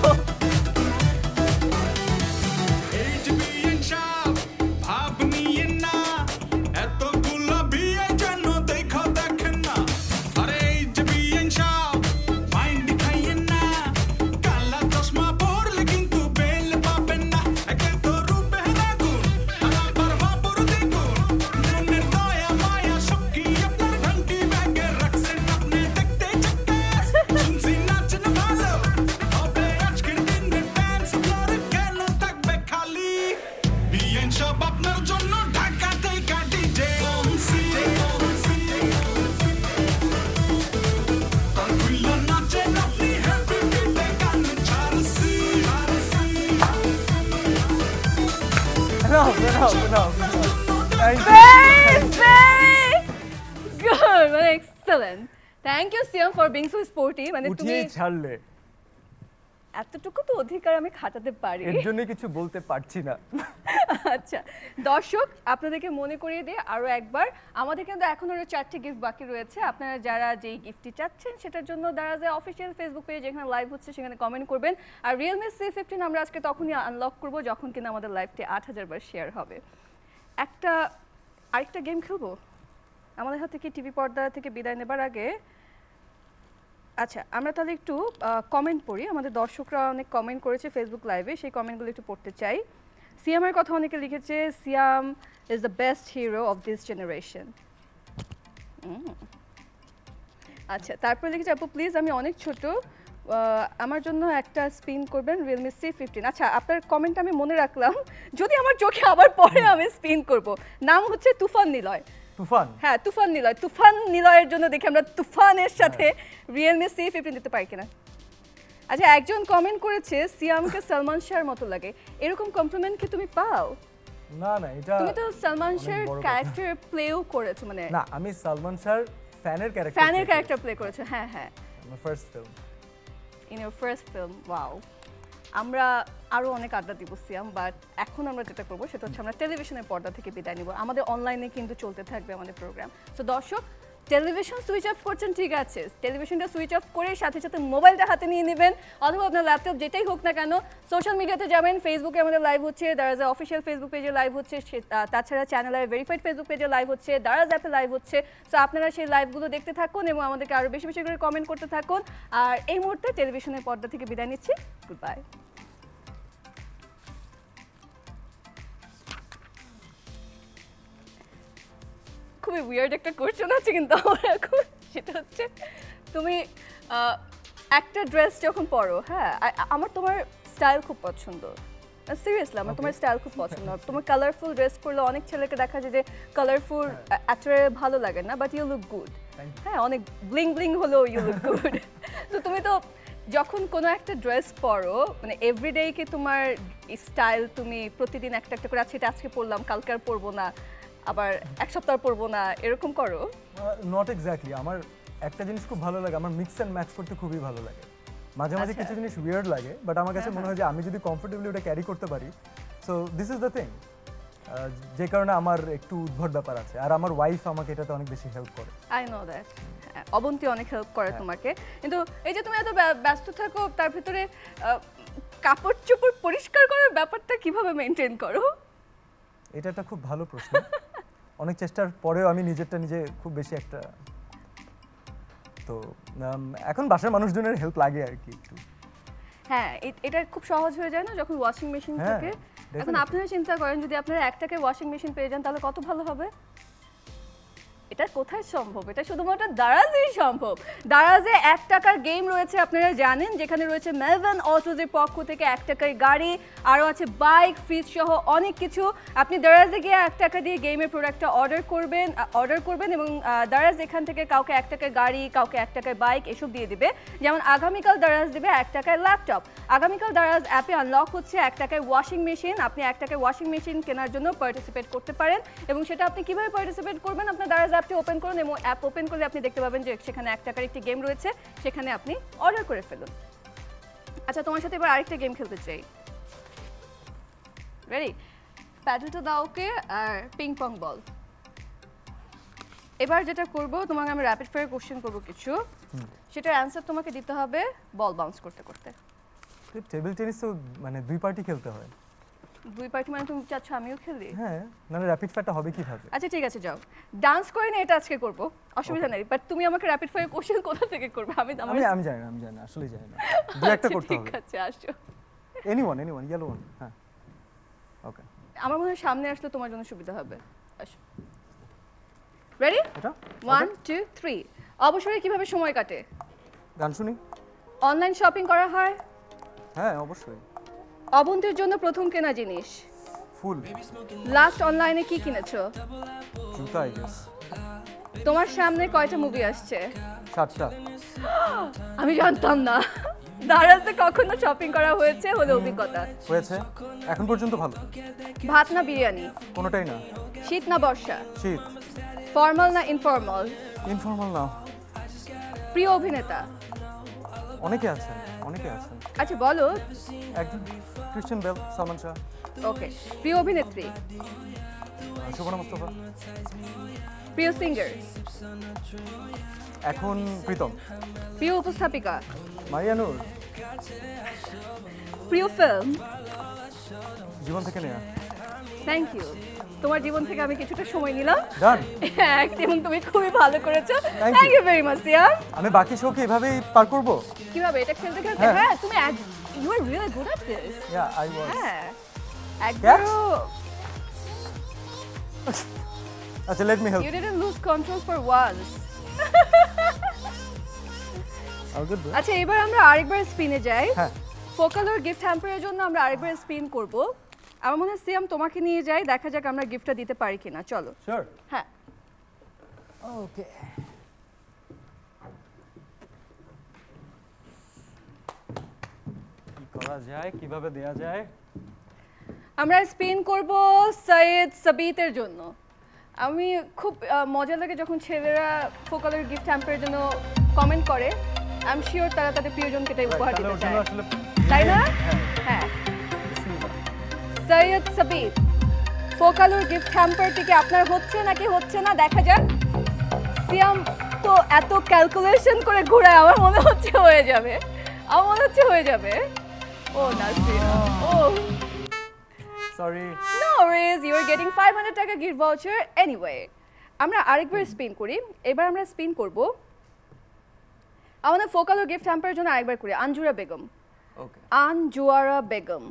[SPEAKER 3] No.
[SPEAKER 1] Very good, মানে excellent. Thank you Siam for being so sporty. মানে তুমি
[SPEAKER 3] উঠিয়ে ছাড়লে,
[SPEAKER 1] এতটুকু তো অধিকার আমি খাটাতে পারি,
[SPEAKER 3] এর জন্য কিছু বলতে পারছি না।
[SPEAKER 1] আচ্ছা দর্শক, আপনাদেরকে মনে করিয়ে দিয়ে আরো একবার, আমাদের কিন্তু এখন আরো 4টি গিফট বাকি রয়েছে। আপনারা যারা যেই গিফটটি চাচ্ছেন সেটার জন্য দারাজে অফিসিয়াল ফেসবুক পেজ যেখানে লাইভ হচ্ছে সেখানে কমেন্ট করবেন। আর Realme C15 আমরা আজকে তখনই আনলক করব যখন কিনা আমাদের লাইভটি 8000 বার শেয়ার হবে। আরেকটা গেম খেলবো আমাদের হাতে কি টিভি পর্দা থেকে বিদায় নেবার আগে। আচ্ছা, আমরা তাহলে একটু কমেন্ট পড়ি। আমাদের দর্শকরা অনেক কমেন্ট করেছে ফেসবুক লাইভে, সেই কমেন্টগুলো একটু পড়তে চাই। সিয়ামের কথা অনেকে লিখেছে, Siam is the best hero of this generation. আচ্ছা, তারপর লিখেছে, আপু প্লিজ আমি অনেক ছোট, আমার জন্য একটা স্পিন করবেন Realme C15। আচ্ছা, আপনার কমেন্ট আমি মনে রাখলাম, যদি আমার চোখে আবার পরে আমি স্পিন করব। নাম হচ্ছে তুফান নিলয়।
[SPEAKER 3] তুফান?
[SPEAKER 1] হ্যাঁ, তুফান নিলয়। তুফান নিলয়ের জন্য দেখি আমরা তুফানের সাথে Realme C15 দিতে পারি কিনা। আচ্ছা, একজন কমেন্ট করেছে সিয়ামকে সালমান শাহর মতো লাগে। এরকম কমপ্লিমেন্ট কি তুমি পাও?
[SPEAKER 3] না, এটা
[SPEAKER 1] তুমি তো সালমান শাহর ক্যারেক্টার প্লেও করেছো, মানে
[SPEAKER 3] না, আমি সালমান শাহর ফ্যানের ক্যারেক্টার
[SPEAKER 1] প্লে করেছো। হ্যাঁ হ্যাঁ,
[SPEAKER 3] আমার first film.
[SPEAKER 1] In your first film, wow. আমরা আরো অনেক আড্ডা দিব সিয়াম, বাট এখন আমরা যেটা করবো সেটা হচ্ছে আমরা টেলিভিশনের পর্দা থেকে বিদায় নিব। আমাদের অনলাইনে কিন্তু চলতে থাকবে আমাদের প্রোগ্রাম। তো দর্শক, টেলিভিশন সুইচ অফ করছেন ঠিক আছে, টেলিভিশনটা সুইচ অফ করে সাথে সাথে মোবাইলটা হাতে নিয়ে নেবেন, অথবা আপনার ল্যাপটপ যেটাই হোক না কেন, সোশ্যাল মিডিয়াতে যাবেন। ফেসবুকে আমাদের লাইভ হচ্ছে, দারাজ অফিসিয়াল ফেসবুক পেজে লাইভ হচ্ছে, তাছাড়া চ্যানেলের ভেরিফাইড ফেসবুক পেজে লাইভ হচ্ছে, দারাজ অ্যাপে লাইভ হচ্ছে। সো আপনারা সেই লাইভগুলো দেখতে থাকুন এবং আমাদেরকে আরও বেশি বেশি করে কমেন্ট করতে থাকুন। আর এই মুহূর্তে টেলিভিশনের পর্দা থেকে বিদায় নিচ্ছি। Good bye. খুবই উইয়ার্ড একটা কোশ্চেন আছে কিন্তু আমার এখন, সেটা হচ্ছে তুমি একটা ড্রেস যখন পরো, হ্যাঁ, আমার তোমার স্টাইল খুব পছন্দ, সিরিয়াসলি আমার তোমার স্টাইল খুব পছন্দ। তোমার কালারফুল ড্রেস পরলে অনেক ছেলেকে দেখা যায় যে কালারফুল অ্যাটরে ভালো লাগে না, বাট ইউ লুক গুড। হ্যাঁ, অনেক ব্লিং ব্লিং হলেও ইউ লুক গুড। তো তুমি তো যখন কোনো একটা ড্রেস পরো, মানে এভরিডে কি তোমার স্টাইল, তুমি প্রতিদিন একটা একটা করে, আজকে আজকে পরলাম কালকে আর পরবো না, আবার এক সপ্তাহ পরবো না, এরকম করো?
[SPEAKER 3] Not exactly. আমার একটা জিনিস খুব ভালো লাগে, আমার মিক্স অ্যান্ড ম্যাচ করতে খুবই ভালো লাগে। মাঝে মাঝে
[SPEAKER 1] আচ্ছা।
[SPEAKER 3] কিছু জিনিস উইয়ার্ড লাগে বাট আমার কাছে মনে হয় যে আমি যদি কমফোর্টেবলি ওটা ক্যারি করতে পারি so this is the thing যে কারণে আমার একটু উদ্ভট ব্যাপার আছে আর আমার ওয়াইফ আমাকে এটাতে অনেক বেশি হেল্প করে
[SPEAKER 1] আই নো দ্যাট অবন্তী অনেক হেল্প করে তোমাকে কিন্তু এই যে তুমি এত ব্যস্ত থাকো তার ভিতরে কাপড় চোপড় পরিষ্কার করার ব্যাপারটা কিভাবে মেনটেন করো
[SPEAKER 3] এটা একটা খুব ভালো প্রশ্ন অনেক চেষ্টার পরেও আমি নিজেরটা নিজে খুব বেশি একটা তো এখন বাসার মানুষজনের হেল্প লাগে আর কি একটু
[SPEAKER 1] হ্যাঁ এটা খুব সহজ হয়ে যায় না যখন ওয়াশিং মেশিন
[SPEAKER 3] হ্যাঁ,
[SPEAKER 1] থাকে এখন
[SPEAKER 3] definitely.
[SPEAKER 1] আপনারা চিন্তা করেন যদি আপনারা একটাকে ওয়াশিং মেশিন পেয়ে যান তাহলে কত ভালো হবে এটা কোথায় সম্ভব এটা শুধুমাত্র দারাজেই সম্ভব দারাজে 1 টাকার গেম রয়েছে আপনারা জানেন যেখানে রয়েছে মেলভেন অটোজের পক্ষ থেকে 1 টাকার গাড়ি আরও আছে বাইক ফ্রিজ সহ অনেক কিছু আপনি দারাজে গিয়ে 1 টাকা দিয়ে গেমের প্রোডাক্টটা অর্ডার করবেন এবং দারাজ এখান থেকে কাউকে 1 টাকার গাড়ি কাউকে 1 টাকার বাইক এসব দিয়ে দিবে যেমন আগামীকাল দারাজ দেবে 1 টাকার ল্যাপটপ আগামীকাল দারাজ অ্যাপে আনলক হচ্ছে 1 টাকার ওয়াশিং মেশিন আপনি 1 টাকার ওয়াশিং মেশিন কেনার জন্য পার্টিসিপেট করতে পারেন এবং সেটা আপনি কিভাবে পার্টিসিপেট করবেন আপনার দারাজ অ্যাপটি ওপেন করুন এবং অ্যাপ ওপেন করলে আপনি দেখতে পাবেন যে সেখানে 1 টাকার একটি গেম রয়েছে সেখানে আপনি অর্ডার করে ফেলুন আচ্ছা তোমার সাথে এবার আরেকটা গেম খেলতে চাই রেডি প্যাডেলটা দাও ওকে আর পিং পং বল এবার যেটা করব তোমাকে আমি র্যাপিড ফায়ার কোশ্চেন করব কিছু সেটার অ্যানসার তোমাকে দিতে হবে বল বাউন্স করতে করতে
[SPEAKER 3] টেবিল টেনিস তো মানে দুই পার্টি খেলতে হয়
[SPEAKER 1] দুই পার্টি মানে তুমি চাচ্ছ আমিও খেলি
[SPEAKER 3] হ্যাঁ মানে র্যাপিড ফায়ারটা হবে কিভাবে
[SPEAKER 1] আচ্ছা ঠিক আছে যাও ডান্স করে না এটা আজকে করব অসুবিধা নেই বাট তুমি আমাকে র্যাপিড ফায়ার কোশ্চেন কোথা থেকে করবে আমি
[SPEAKER 3] আমি জানি না আসলে জানি না দুই একটা করতে
[SPEAKER 1] ঠিক
[SPEAKER 3] হবে
[SPEAKER 1] আছে আসো
[SPEAKER 3] এনিওয়ান ইয়েলো ওয়ান হ্যাঁ ওকে
[SPEAKER 1] আমার মনে হয় সামনে আসলে তোমার জন্য সুবিধা হবে আসো রেডি
[SPEAKER 3] এটা
[SPEAKER 1] 1 2 3 অবসরে কিভাবে সময় কাটে
[SPEAKER 3] গান শুনি
[SPEAKER 1] অনলাইন শপিং করা হয়
[SPEAKER 3] হ্যাঁ অবশ্যই
[SPEAKER 1] অবন্তীর জন্য প্রথম কেনা জিনিস
[SPEAKER 3] ফুল
[SPEAKER 1] লাস্ট অনলাইনে কি কিনেছো
[SPEAKER 3] জুতা আই গেস
[SPEAKER 1] তোমার সামনে কয়টা মুভি আসছে
[SPEAKER 3] 7টা
[SPEAKER 1] আমি জানতাম না দারাজে কখনো শপিং করা হয়েছে হলো অভিজ্ঞতা
[SPEAKER 3] হয়েছে এখন পর্যন্ত ভালো
[SPEAKER 1] ভাত না বিরিয়ানি
[SPEAKER 3] কোনোটাই না
[SPEAKER 1] শীত না বর্ষা
[SPEAKER 3] শীত
[SPEAKER 1] ফর্মাল না ইনফর্মাল
[SPEAKER 3] ইনফর্মাল না
[SPEAKER 1] প্রিয় অভিনেতা
[SPEAKER 3] অনেকে আছেন
[SPEAKER 1] আচ্ছা বলো
[SPEAKER 3] একজন ক্রিশ্চিয়ান বেল সালমান শাহ
[SPEAKER 1] ওকে প্রিয় অভিনেত্রী
[SPEAKER 3] সুবর্ণা মুস্তাফা
[SPEAKER 1] প্রিয় সিঙ্গার
[SPEAKER 3] এখন প্রীতম
[SPEAKER 1] প্রিয় উপস্থাপিকা
[SPEAKER 3] মারিয়া নূর
[SPEAKER 1] প্রিয় ফিল্ম
[SPEAKER 3] জীবন থেকে নেয়া
[SPEAKER 1] থ্যাংক ইউ তোমার জীবন থেকে আমি কিছুটা সময় নিলাম
[SPEAKER 3] ডান
[SPEAKER 1] এবং তুমি খুবই ভালো করেছো
[SPEAKER 3] Thank
[SPEAKER 1] thank
[SPEAKER 3] you.
[SPEAKER 1] You very much Siam
[SPEAKER 3] আমি বাকি শো কি এভাবেই পার করব
[SPEAKER 1] কিভাবে এটা খেলতে খেলতে
[SPEAKER 3] হ্যাঁ।
[SPEAKER 1] হ্যাঁ তুমি you are really good at this
[SPEAKER 3] yeah I was
[SPEAKER 1] হ্যাঁ একবারও
[SPEAKER 3] আচ্ছা let me help
[SPEAKER 1] you didn't lose control for once
[SPEAKER 3] I good
[SPEAKER 1] আচ্ছা এবার আমরা আরেকবার স্পিনে যাই
[SPEAKER 3] হ্যাঁ
[SPEAKER 1] ফোকালোর গিফট হ্যাম্পারের জন্য আমরা আরেকবার স্পিন করব আমার মনে হয় সিয়াম তোমাকে নিয়ে যাই দেখা যাক আমরা গিফটটা দিতে পারি কিনা চলো
[SPEAKER 3] শিওর
[SPEAKER 1] হ্যাঁ
[SPEAKER 3] ওকে কি করা যায় কিভাবে দেয়া যায়
[SPEAKER 1] আমরা স্পিন করব সৈয়দ সাবিতের জন্য আমি খুব মজা লাগে যখন ছেলেরা ফোকালোর গিফট হ্যাম্পারের জন্য কমেন্ট করে আই এম শিওর তারা তাদের প্রিয়জনকে এটাই উপহার
[SPEAKER 3] তাহলে
[SPEAKER 1] দিতে
[SPEAKER 3] ওর জন্য
[SPEAKER 1] চায়
[SPEAKER 3] আসলে
[SPEAKER 1] তাই না
[SPEAKER 3] হ্যাঁ
[SPEAKER 1] হ্যাঁ
[SPEAKER 3] বিসমিল্লাহ।
[SPEAKER 1] সৈয়দ সাবিত ফোকালোর গিফট হ্যাম্পারটিকে আপনার হচ্ছে নাকি হচ্ছে না দেখা যাক সিয়াম তো এত ক্যালকুলেশন করে ঘোরায় আমার মনে হচ্ছে হয়ে যাবে ও না সিয়াম ও
[SPEAKER 3] sorry
[SPEAKER 1] No worries, you are getting 500 টাকা গিফট ভাউচার এনিওয়ে আমরা আরেকবার স্পিন করি এবার আমরা স্পিন করব আমাদের ফোকালো গিফট হ্যাম্পারের জন্য আরেকবার করি আঞ্জুরা বেগম
[SPEAKER 3] ওকে
[SPEAKER 1] আনজুয়ারা বেগম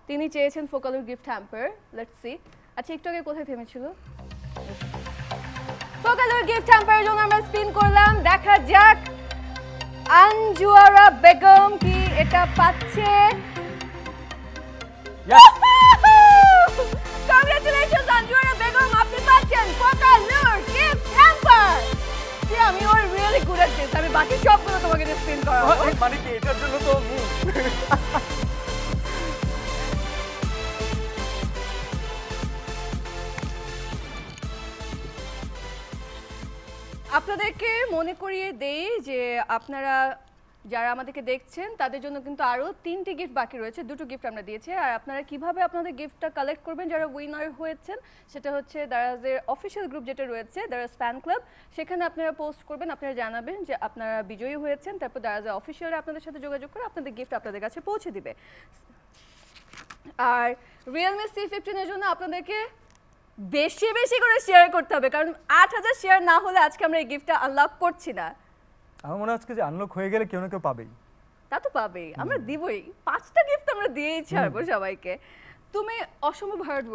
[SPEAKER 1] তিনি চেয়েছেন ফোকালোর গিফট হ্যাম্পার লেটস সি আচ্ছা একটু আগে কোথায় থেমেছিল ফোকালোর গিফট হ্যাম্পারের জন্য আমরা স্পিন করলাম দেখা যাক আনজুয়ারা বেগম কি এটা পাচ্ছে Congratulations Anjura Begum আপনি পাচ্ছেন ফোকালোর গিফট হ্যাম্পার আমি you are really good at this আমি বাকি সবগুলো তোমাকে স্পিন করাবো
[SPEAKER 3] মানে কি এটার জন্য তো
[SPEAKER 1] আপনাদেরকে মনে করিয়ে দেই যে আপনারা যারা আমাদেরকে দেখছেন তাদের জন্য কিন্তু আরও 3টি গিফট বাকি রয়েছে, 2টো গিফট আমরা দিয়েছি। আর আপনারা কিভাবে আপনাদের গিফটটা কালেক্ট করবেন যারা উইনার হয়েছেন, সেটা হচ্ছে দারাজের অফিসিয়াল গ্রুপ যেটা রয়েছে দারাজ ফ্যান ক্লাব, সেখানে আপনারা পোস্ট করবেন, আপনারা জানাবেন যে আপনারা বিজয়ী হয়েছেন, তারপর দারাজের অফিসিয়ালরা আপনাদের সাথে যোগাযোগ করে আপনাদের গিফট আপনাদের কাছে পৌঁছে দিবে। আর রিয়েলমি C15 এর জন্য আপনাদেরকে বেশি বেশি করে শেয়ার করতে হবে, কারণ 8000 শেয়ার না হলে আজকে আমরা এই গিফটটা আনলক করছি না।
[SPEAKER 3] আমার মনে হয় আজকে যে আনলক হয়ে গেলে কেউ না কেউ পাবেই।
[SPEAKER 1] তা তো পাবেই, আমরা দিবই, 5টা গিফট আমরা দিয়েই ছাড়বো সবাইকে। তুমি অসম্ভব হার্ড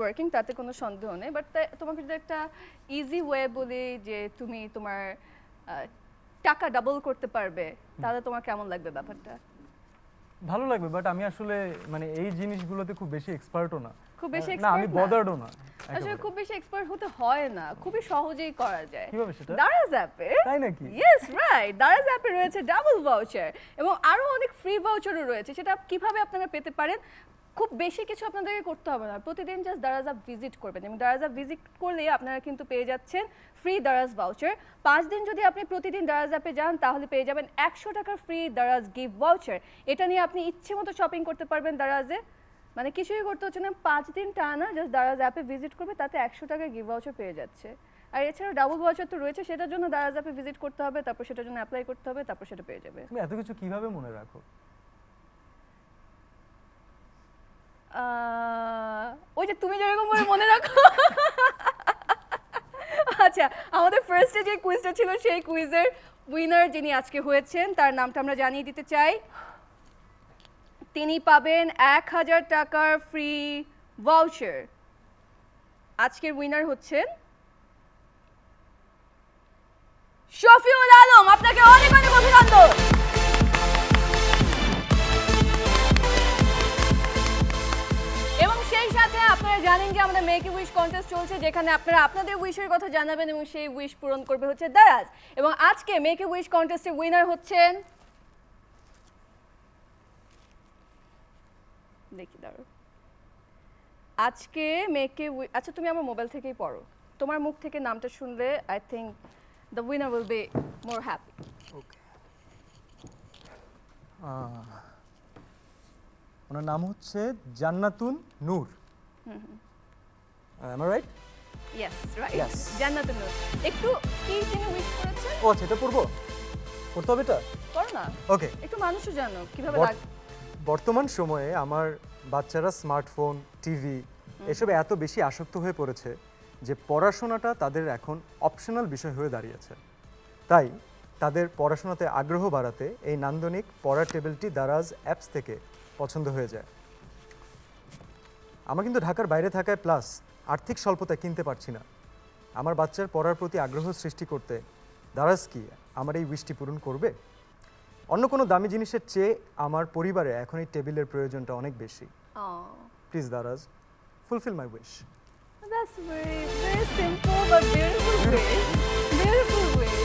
[SPEAKER 1] ওয়ার্কিং, তাতে কোনো সন্দেহ নেই, বাট তোমাকে যদি একটা ইজি ওয়ে বলি যে তুমি তোমার টাকা ডাবল করতে পারবে, তাহলে তোমার কেমন লাগবে ব্যাপারটা?
[SPEAKER 3] ভালো লাগবে, বাট আমি আসলে মানে এই জিনিসগুলোতে খুব বেশি এক্সপার্টও না।
[SPEAKER 1] খুব বেশি
[SPEAKER 3] না, আমি
[SPEAKER 1] expert না?
[SPEAKER 3] বদার্ডও না
[SPEAKER 1] আসলে
[SPEAKER 3] একেবারে।
[SPEAKER 1] খুব বেশি এক্সপার্ট হতে হয় না, খুবই সহজেই করা যায়।
[SPEAKER 3] কিভাবে সেটা?
[SPEAKER 1] দারাজ অ্যাপে।
[SPEAKER 3] তাই নাকি?
[SPEAKER 1] ইয়েস রাইট, দারাজ অ্যাপে রয়েছে ডাবল ভাউচার এবং আরো অনেক ফ্রি ভাউচারও রয়েছে। সেটা কিভাবে আপনারা পেতে পারেন? খুব বেশি কিছু আপনাদেরকে করতে হবে না, প্রতিদিন জাস্ট দারাজ অ্যাপ ভিজিট করবেন এবং দারাজ অ্যাপ ভিজিট করলে আপনারা কিন্তু পেয়ে যাচ্ছেন ফ্রি দারাজ ভাউচার। 5 দিন যদি আপনি প্রতিদিন দারাজ অ্যাপে যান তাহলে পেয়ে যাবেন 100 টাকার ফ্রি দারাজ গিফট ভাউচার। এটা নিয়ে আপনি ইচ্ছে মতো শপিং করতে পারবেন দারাজে, মানে কিছুই করতে হচ্ছে না, 5 দিন টানা জাস্ট দারাজ অ্যাপে ভিজিট করবে, তাতে 100 টাকার গিফট ভাউচার পেয়ে যাচ্ছে। আর এছাড়া ডাবল ভাউচার তো রয়েছে, সেটার জন্য দারাজ অ্যাপে ভিজিট করতে হবে, তারপর সেটার জন্য অ্যাপ্লাই করতে হবে, তারপর সেটা পেয়ে যাবে।
[SPEAKER 3] তুমি এত কিছু কিভাবে মনে রাখো?
[SPEAKER 1] ওই যে তুমি যেরকম করে মনে রাখো। আচ্ছা, আমাদের ফার্স্টে যে কুইজটা ছিল সেই কুইজের উইনার যিনি আজকে হয়েছেন তার নামটা আমরা জানিয়ে দিতে চাই। তিনি পাবেন 1000 টাকার ফ্রি ভাউচার। আজকের উইনার হচ্ছেন শফিউল আলম, আপনাকে অনেক অনেক অভিনন্দন। এবং সেই সাথে আপনারা জানেন যে আমাদের মেক এ উইশ কন্টেস্ট চলছে, যেখানে আপনারা আপনাদের উইশের কথা জানাবেন এবং সেই উইশ পূরণ করবে হচ্ছে দারাজ। এবং আজকে মেক এ উইশ কন্টেস্টের উইনার হচ্ছেন, দেখি দাঁড়ো, আজকে মেকে আচ্ছা তুমি আমার মোবাইল থেকেই পড়ো, তোমার মুখ থেকে নামটা শুনলে I think the winner will be more happy.
[SPEAKER 3] Okay, ওনার নাম হচ্ছে Jannatun Noor. Am I right?
[SPEAKER 1] Yes right,
[SPEAKER 3] Yes.
[SPEAKER 1] Jannatun Noor. একটু কি তিনি উইশ করেছেন?
[SPEAKER 3] ও আচ্ছা, এটা পড়বো, পড়তে হবে এটা?
[SPEAKER 1] করো না,
[SPEAKER 3] ওকে।
[SPEAKER 1] একটু মানুষও জানো কিভাবে লাগ।
[SPEAKER 3] বর্তমান সময়ে আমার বাচ্চারা স্মার্টফোন, টিভি এসবে এত বেশি আসক্ত হয়ে পড়েছে যে পড়াশোনাটা তাদের এখন অপশনাল বিষয় হয়ে দাঁড়িয়েছে। তাই তাদের পড়াশোনাতে আগ্রহ বাড়াতে এই নান্দনিক পড়ার টেবিলটি দারাজ অ্যাপস থেকে পছন্দ হয়ে যায়। আমার কিন্তু ঢাকার বাইরে থাকায় প্লাস আর্থিক স্বল্পতায় কিনতে পারছি না। আমার বাচ্চার পড়ার প্রতি আগ্রহ সৃষ্টি করতে দারাজ কি আমার এই উইশটি পূরণ করবে? অন্য কোনো দামি জিনিসের চেয়ে আমার পরিবারে এখন এই টেবিলের প্রয়োজনটা অনেক বেশি। Please Daraz, fulfil my wish.
[SPEAKER 1] That's very simple but beautiful wish. Beautiful wish.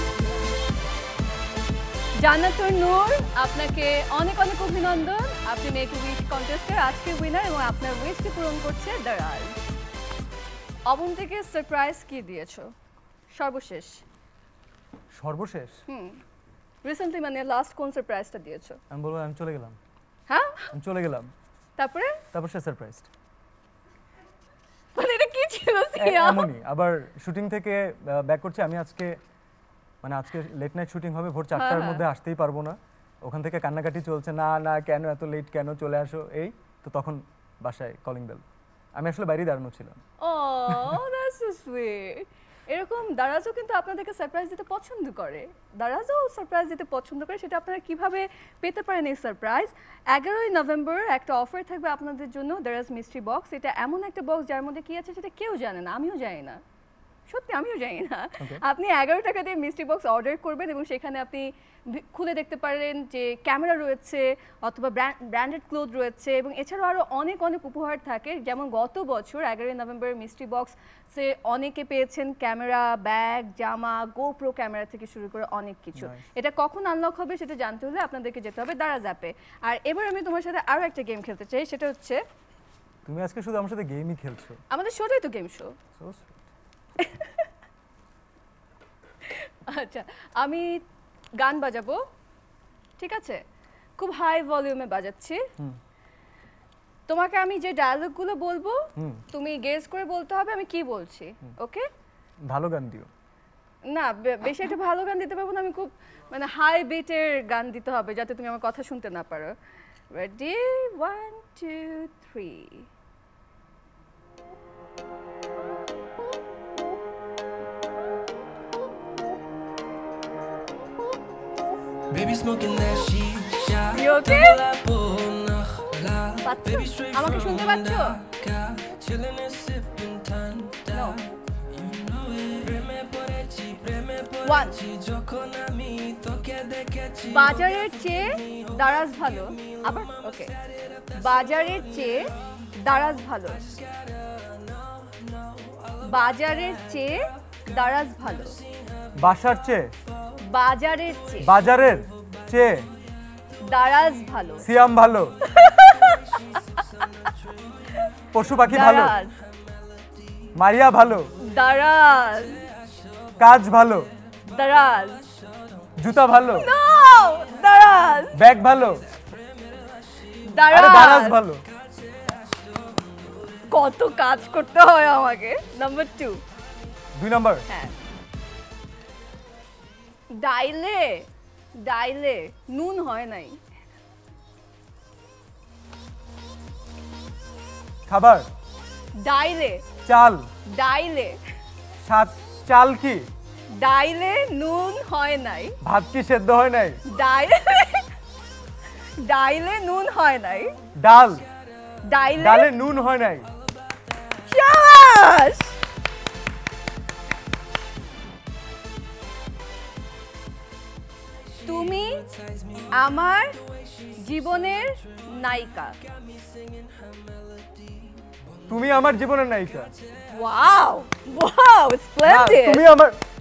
[SPEAKER 1] Jannatun Noor, আপনাকে অনেক অনেক অভিনন্দন। আপনি মেক এ উইশ কন্টেস্টের আজকে উইনার এবং আপনার উইশটি পূরণ করছে দারাজ। অবন্তীকে সারপ্রাইজ কি দিয়েছো সর্বশেষ?
[SPEAKER 3] সর্বশেষ
[SPEAKER 1] রিসেন্টলি মানে লাস্ট কোন সারপ্রাইজটা দিয়েছো?
[SPEAKER 3] আমি বলবো আমি চলে গেলাম।
[SPEAKER 1] হ্যাঁ,
[SPEAKER 3] আমি চলে গেলাম,
[SPEAKER 1] তারপরে
[SPEAKER 3] তারপর সে সারপ্রাইজ।
[SPEAKER 1] মানে এটা কি ছিল সিয়া?
[SPEAKER 3] এমনই আবার শুটিং থেকে ব্যাক করছি আমি আজকে, মানে আজকে লেট নাইট শুটিং হবে, ভোর 4টার মধ্যে আসতেই পারবো না। ওখান থেকে কান্নাকাটি চলছে, না না কেন এত লেট, কেন চলে আসো, এই তো তখন বাসায় কলিং বেল, আমি আসলে বাইরে দাঁড়ানো ছিলাম।
[SPEAKER 1] ও দ্যাটস সো সুইট। এরকম দারাজও কিন্তু আপনাদেরকে সারপ্রাইজ দিতে পছন্দ করে, দারাজও সারপ্রাইজ দিতে পছন্দ করে। সেটা আপনারা কিভাবে পেতে পারেন এই সারপ্রাইজ? 11ই নভেম্বর একটা অফার থাকবে আপনাদের জন্য, দারাজ মিস্ট্রি বক্স। এটা এমন একটা বক্স যার মধ্যে কি আছে সেটা কেউ জানে না, আমিও জানি না, সত্যি আমিও জানি না। আপনি 11 টাকা দিয়ে মিস্ট্রি বক্স অর্ডার করবেন এবং সেখানে আপনি খুলে দেখতে পারেন যে ক্যামেরা রয়েছে অথবা ব্র্যান্ডেড ক্লোথ রয়েছে এবং এছাড়াও আরও অনেক অনেক উপহার থাকে। যেমন গত বছর 11 নভেম্বর মিস্ট্রি বক্সে অনেকে পেয়েছেন ক্যামেরা, ব্যাগ, জামা, গোপ্রো ক্যামেরা থেকে শুরু করে অনেক কিছু। এটা কখন আনলক হবে সেটা জানতে হলে আপনাদেরকে যেতে হবে দারাজ অ্যাপে। আর এবার আমি তোমার সাথে আরও একটা গেম খেলতে চাই, সেটা হচ্ছে,
[SPEAKER 3] তুমি আজকে শুধু আমার সাথে গেমই খেলছো।
[SPEAKER 1] আমাদের শোটাই তো গেম শো।
[SPEAKER 3] So sweet.
[SPEAKER 1] আচ্ছা, আমি গান বাজাবো, ঠিক আছে? খুব হাই ভলিউমে বাজাচ্ছি। তোমাকে আমি যে ডায়লগগুলো বলবো তুমি গেস করে বলতে হবে আমি কি বলছি, ওকে?
[SPEAKER 3] ভালো গান দিও।
[SPEAKER 1] না, বেশি একটা ভালো গান দিতে পারবো না, আমি খুব মানে হাই বিটের গান দিতে হবে যাতে তুমি আমার কথা শুনতে না পারো। Ready, 1 2 3।
[SPEAKER 4] Baby smoking that shisha.
[SPEAKER 1] You okay? পাচ্ছো?
[SPEAKER 4] Baby straight
[SPEAKER 1] আমাকে
[SPEAKER 4] from
[SPEAKER 1] শুনতে পাচ্ছো?
[SPEAKER 4] Monaco. Chillin' and sipping Tanda.
[SPEAKER 1] No.
[SPEAKER 4] You know it. Preme porechi,
[SPEAKER 1] One.
[SPEAKER 4] যখন আমি তোকে দেখেছি।
[SPEAKER 1] বাজারের চেয়ে দারাজ ভালো। আবার ওকে। বাজারের চেয়ে দারাজ ভালো। বাজারের চেয়ে দারাজ ভালো।
[SPEAKER 3] বাসার চেয়ে,
[SPEAKER 1] বাজারের চেয়ে
[SPEAKER 3] বাজারের চেয়ে
[SPEAKER 1] দারাজ ভালো।
[SPEAKER 3] সিয়াম ভালো, পশু পাখি ভালো,
[SPEAKER 1] দারাজ,
[SPEAKER 3] মারিয়া ভালো,
[SPEAKER 1] দারাজ,
[SPEAKER 3] কাজ ভালো,
[SPEAKER 1] দারাজ।
[SPEAKER 3] জুতা ভালো,
[SPEAKER 1] নো, দারাজ,
[SPEAKER 3] ব্যাগ ভালো, আরে দারাজ
[SPEAKER 1] দারাজ।
[SPEAKER 3] ভালো।
[SPEAKER 1] কত কাজ করতে হয় আমাকে। নাম্বার 2।
[SPEAKER 3] 2 নাম্বার,
[SPEAKER 1] হ্যাঁ, ডাইলে, ডাইলে নুন হয় নাই।
[SPEAKER 3] খাবার,
[SPEAKER 1] ডাইলে,
[SPEAKER 3] চাল,
[SPEAKER 1] ডাইলে,
[SPEAKER 3] চাল কি?
[SPEAKER 1] ডাইলে নুন হয় নাই।
[SPEAKER 3] ভাত কি সেদ্ধ হয় নাই?
[SPEAKER 1] ডাইলে, ডাইলে নুন হয় নাই।
[SPEAKER 3] ডাল,
[SPEAKER 1] ডাইলে,
[SPEAKER 3] ডালে নুন হয় নাই।
[SPEAKER 1] শাবাশ! তুমি আমার জীবনের নায়িকা।
[SPEAKER 3] তুমি আমার জীবনের নায়িকা।
[SPEAKER 1] ওয়াও, ওয়াও,
[SPEAKER 3] না,
[SPEAKER 1] স্প্লেন্ডিড।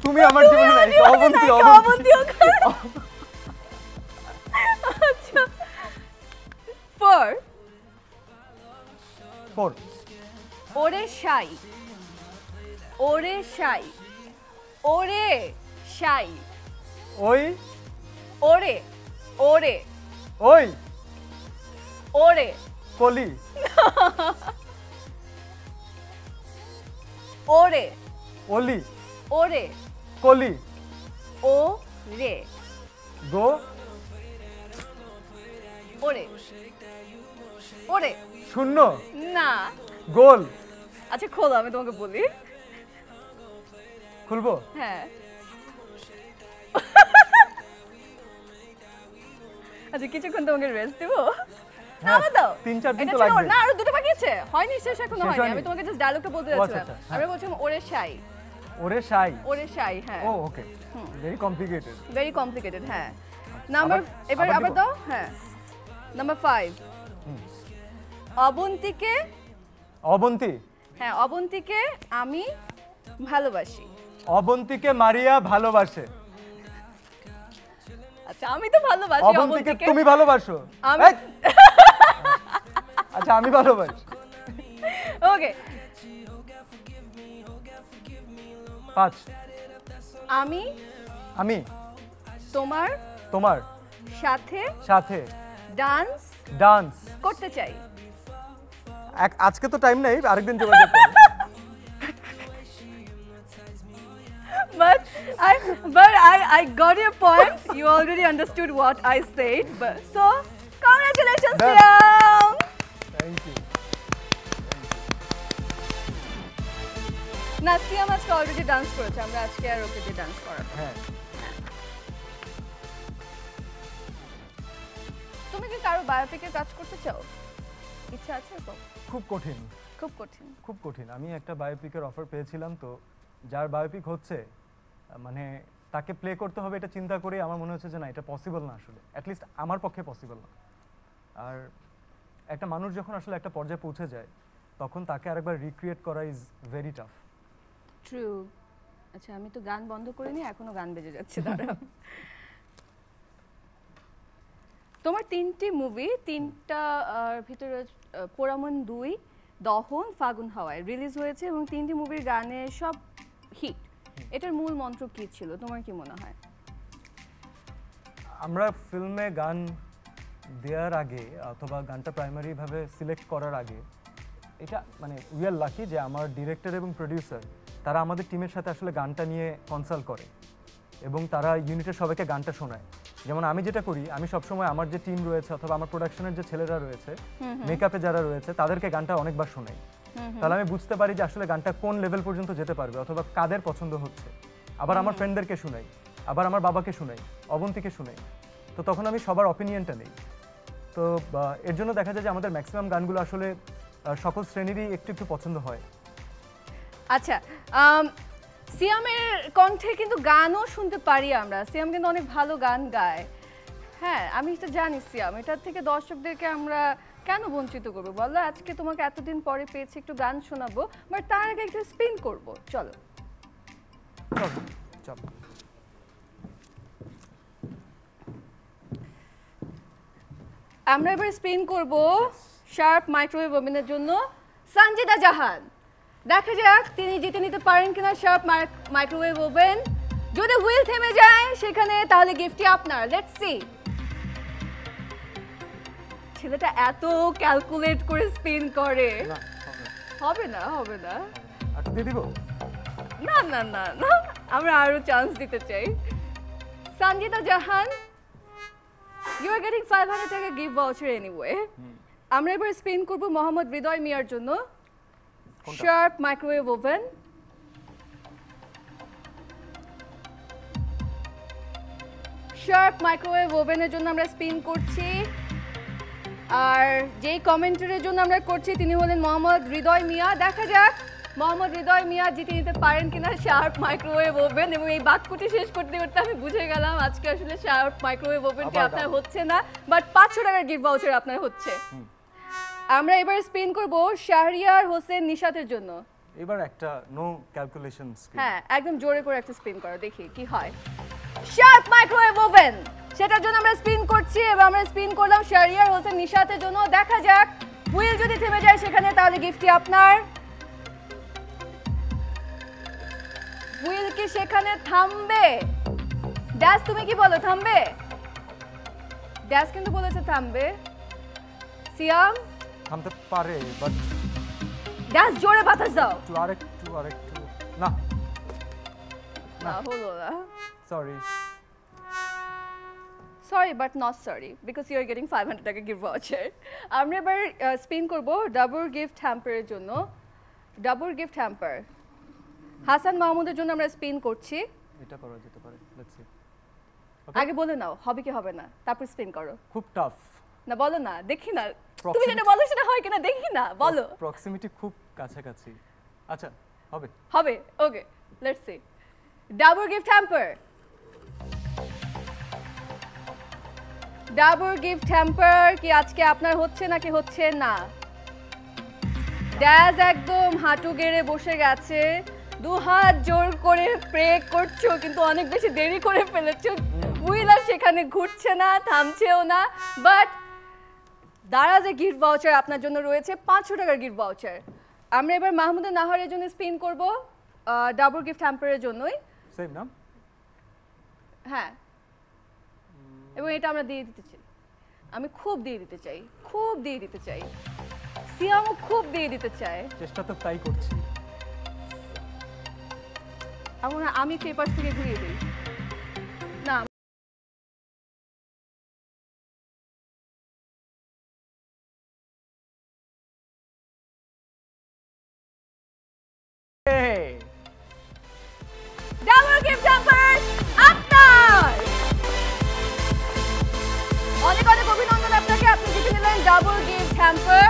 [SPEAKER 3] তুমি আমার জীবনের নায়িকা। অবন্তী,
[SPEAKER 1] অবন্তী ওখানে। আচ্ছা, 4।
[SPEAKER 3] 4,
[SPEAKER 1] ওরে শাই, ওরে শাই, ওরে শাই,
[SPEAKER 3] ওই,
[SPEAKER 1] ওরে, ওরে,
[SPEAKER 3] ওই,
[SPEAKER 1] ওরে,
[SPEAKER 3] কলি,
[SPEAKER 1] ওরে,
[SPEAKER 3] অলি,
[SPEAKER 1] ওরে,
[SPEAKER 3] কলি,
[SPEAKER 1] ও রে,
[SPEAKER 3] গো,
[SPEAKER 1] ওরে, ওরে।
[SPEAKER 3] শূন্য,
[SPEAKER 1] না,
[SPEAKER 3] গোল।
[SPEAKER 1] আচ্ছা খোলো, আমি তোমাকে বলি।
[SPEAKER 3] খুলবো?
[SPEAKER 1] হ্যাঁ। আচ্ছা কিছুক্ষণ তোমাকে রেস্ট দেবো। নামা দাও।
[SPEAKER 3] 3-4 দিন
[SPEAKER 1] এটা
[SPEAKER 3] তো
[SPEAKER 1] ছিল
[SPEAKER 3] লাগবে।
[SPEAKER 1] না, আরো দুটো বাকি আছে। হয়নি, শেষ এখনো
[SPEAKER 3] শেষ
[SPEAKER 1] হয়নি।
[SPEAKER 3] হয়নি?
[SPEAKER 1] আমি তোমাকে জাস্ট ডায়লগটা বলতে
[SPEAKER 3] ও, আচ্ছা,
[SPEAKER 1] যাচ্ছিলাম।
[SPEAKER 3] আচ্ছা, হ্যাঁ।
[SPEAKER 1] আমরা বলছিলাম ওরে শাই,
[SPEAKER 3] ওরে শাই।
[SPEAKER 1] ওরে শাই, হ্যাঁ।
[SPEAKER 3] ও ওকে, ভেরি কমপ্লিকেটেড।
[SPEAKER 1] ভেরি কমপ্লিকেটেড, হ্যাঁ। নাম্বার, এবার
[SPEAKER 3] আবার
[SPEAKER 1] আবার
[SPEAKER 3] দিব?
[SPEAKER 1] দাও, হ্যাঁ। নাম্বার 5। অবন্তীকে,
[SPEAKER 3] অবন্তী,
[SPEAKER 1] হ্যাঁ, অবন্তীকে আমি ভালোবাসি।
[SPEAKER 3] অবন্তীকে মারিয়া ভালোবাসে।
[SPEAKER 1] আচ্ছা আমি তো ভালোবাসি
[SPEAKER 3] অবন্তীকে
[SPEAKER 1] অবন্তীকে।
[SPEAKER 3] তুমি ভালোবাসো?
[SPEAKER 1] আমি
[SPEAKER 3] এই! আচ্ছা আমি ভালোবাসি।
[SPEAKER 1] ওকে।
[SPEAKER 3] 5,
[SPEAKER 1] আমি
[SPEAKER 3] আমি
[SPEAKER 1] তোমার
[SPEAKER 3] তোমার
[SPEAKER 1] সাথে
[SPEAKER 3] সাথে
[SPEAKER 1] ডান্স
[SPEAKER 3] ডান্স
[SPEAKER 1] করতে চাই।
[SPEAKER 3] আজকে তো টাইম নেই, আরেকদিন যোগাযোগ করব।
[SPEAKER 1] But I got your point. You already understood what I said. But so congratulations,
[SPEAKER 3] Done.
[SPEAKER 1] Siam.
[SPEAKER 3] Thank you.
[SPEAKER 1] না, সিয়াম আজকে অলরেডি ডান্স করেছে, আমরা আজকে আর ওকে দিয়ে ডান্স করাবো।
[SPEAKER 3] হ্যাঁ,
[SPEAKER 1] তুমি কি কারো বায়োপিকে কাজ করতে চাও? ইচ্ছা আছে এরকম?
[SPEAKER 3] খুব কঠিন,
[SPEAKER 1] খুব কঠিন।
[SPEAKER 3] খুব কঠিন। আমি একটা বায়োপিকের অফার পেয়েছিলাম, তো যার বায়োপিক হচ্ছে মানে তাকে প্লে করতে হবে এটা চিন্তা করে আমার মনে হচ্ছে যে না, এটা পসিবল না আসলে, অ্যাটলিস্ট আমার পক্ষে পসিবল না। আর একটা মানুষ যখন আসলে একটা পর্যায়ে পৌঁছে যায় তখন তাকে আরেকবার রিক্রিয়েট করা ইজ ভেরি টাফ।
[SPEAKER 1] ট্রু। আচ্ছা আমি তো গান বন্ধ করিনি, এখনো গান বেজে যাচ্ছে, দাঁড়াও। তোমার 3টি মুভি, 3টা ভিতরে পোড়ামন 2, দহন, ফাগুন হাওয়ায় রিলিজ হয়েছে এবং 3টি মুভির গানে সব হিট। এটার মূল মন্ত্র কি ছিল তোমার কি মনে হয়?
[SPEAKER 3] আমরা ফিল্মে গান দেওয়ার আগে অথবা গানটা প্রাইমারিভাবে সিলেক্ট করার আগে এটা মানে উই আর লাকি যে আমার ডিরেক্টর এবং প্রোডিউসার তারা আমাদের টিমের সাথে আসলে গানটা নিয়ে কনসাল্ট করে এবং তারা ইউনিটের সবাইকে গানটা শোনায়। যেমন আমি যেটা করি, আমি সবসময় আমার যে টিম রয়েছে অথবা আমার প্রোডাকশনের যে ছেলেরা রয়েছে, মেকআপে যারা রয়েছে, তাদেরকে গানটা অনেকবার শোনাই। তাহলে আমি বুঝতে পারি যে আসলে গানটা কোন লেভেল পর্যন্ত যেতে পারবে অথবা কাদের পছন্দ হচ্ছে। আবার আমার ফ্রেন্ডদেরকে শোনাই, আবার আমার বাবাকে শোনাই, অবন্তীকে শোনাই। তো তখন আমি সবার অপিনিয়নটা নেই। তো এর জন্য দেখা যায় যে আমাদের ম্যাক্সিমাম গানগুলো আসলে সকল শ্রেণীরই একটু একটু পছন্দ হয়।
[SPEAKER 1] আচ্ছা, সিয়ামের কণ্ঠে কিন্তু গানও শুনতে পারি আমরা। সিয়াম কিন্তু অনেক ভালো গান গায়। হ্যাঁ, আমি তো জানি সিয়াম, এটার থেকে দর্শকদেরকে আমরা কেন বঞ্চিত করবো বলো? আজকে তোমাকে এতদিন পরে পেয়েছি, একটু গান শোনাবো, বাট তার আগে একটু স্পিন করবো। চলো
[SPEAKER 3] চলো।
[SPEAKER 1] আমরা এবার স্পিন করব শার্প মাইক্রোওয়েভ ওভেনের জন্য সঞ্জিদা জাহান। দেখা যাক তিনি জিতে নিতে পারেন কিনা শার্প মাইক্রোওয়েভ ওভেন। যদি হুইল থেমে যায় সেখানে, তাহলে গিফটটি আপনার। Let's see. ছেলেটা এত ক্যালকুলেট করে স্পিন করে। হবে না, হবে না।
[SPEAKER 3] আচ্ছা, দিয়ে দিব?
[SPEAKER 1] না না না না, আমরা আরো চান্স দিতে চাই। সঞ্জিদা জাহান, you are getting 500 টাকা গিফট ভাউচার এনিওয়ে। আমরা এবার স্পিন করব মোহাম্মদ হৃদয় মিয়ার জন্য sharp microwave oven. Sharp microwave ওভেনের জন্য আমরা স্পিন করছি। আর যেই কমেন্টারের জন্য আমরা করছি তিনি হলেন মোহাম্মদ হৃদয় মিয়া। দেখা যাক মোহাম্মদ হৃদয় মিয়া জিতে নিতে পারেন কিনা শার্প মাইক্রোওয়েভ ওভেন। এবং এই বাক্যটি শেষ করতে করতে আমি বুঝে গেলাম আজকে আসলে শার্প মাইক্রোওয়েভ ওভেনটি আপনার হচ্ছে না, বাট 500 টাকার গিফট ভাউচার আপনার হচ্ছে। আমরা এবার স্পিন করব শাহরিয়ার হোসেন নিশাতের জন্য।
[SPEAKER 3] এবার একটা নো ক্যালকুলেশন স্পিন।
[SPEAKER 1] হ্যাঁ, একদম জোরে করে একটা স্পিন করো, দেখি কি হয়। শার্প মাইক্রোওয়েভ ওভেন, সেটার জন্য আমরা স্পিন করছি। এবার আমরা স্পিন করলাম শাহরিয়ার হোসেন নিশাতের জন্য। দেখা যাক হুইল যদি থেমে যায় সেখানে, তাহলে গিফটটি আপনার। হুইল কি সেখানে থামবে? ড্যাশ, তুমি কি বলো, থামবে? ড্যাশ কিন্তু বলেছে থামবে। সিয়াম
[SPEAKER 3] থামতে পারে, বাট
[SPEAKER 1] ড্যাশ জোরে বাতাস দাও।
[SPEAKER 3] আরেকটু না
[SPEAKER 1] না, হলো না।
[SPEAKER 3] Sorry
[SPEAKER 1] but not sorry, because you are getting 500 টাকা গিফট ভাউচার। আমরা এবার স্পিন করব ডাবল গিফট হ্যাম্পারের জন্য। ডাবল গিফট হ্যাম্পার হাসান মাহমুদের জন্য আমরা স্পিন করছি।
[SPEAKER 3] এটা করা যেতে পারে, লেটস সি।
[SPEAKER 1] আগে বলে নাও হবে কি হবে না, তারপর স্পিন করো।
[SPEAKER 3] খুব টাফ
[SPEAKER 1] না, বলো না, দেখি না তুমি যেটা বলো সেটা হয় কিনা, দেখি না, বলো।
[SPEAKER 3] প্রক্সিমিটি খুব কাছাকাছি। আচ্ছা, হবে
[SPEAKER 1] হবে, okay, let's see. Double gift hamper, double gift hamper কি আজকে আপনার হচ্ছে নাকি হচ্ছে না? ড্যাজ একদম হাঁটু গেড়ে বসে গেছে, দু হাত জোর করে প্রে করছো, কিন্তু অনেক বেশি দেরি করে ফেলেছো। হুইল আর সেখানে ঘুরছে না, থামছেও না। বাট দারাজে গিফট ভাউচার আপনার জন্য রয়েছে, 500 টাকার গিফট ভাউচার। আমরা এবার মাহমুদুর নাহারের জন্য স্পিন করব ডাবল গিফট হ্যাম্পারের জন্যই।
[SPEAKER 3] সেম না?
[SPEAKER 1] হ্যাঁ, এবং এটা আমরা দিয়ে দিতে চাই। আমি খুব দিয়ে দিতে চাই, খুব দিয়ে দিতে চাই। সিয়ামও খুব দিয়ে দিতে চায়।
[SPEAKER 3] চেষ্টা তো তাই করছি।
[SPEAKER 1] আমি পেপার থেকে ঘুরিয়ে দিই না। ডাবল গিফট হ্যাম্পার আপনার। অনেক অনেক অভিনন্দন আপনাকে, আপনি জিতে নিলেন ডাবল গিফট হ্যাম্পার।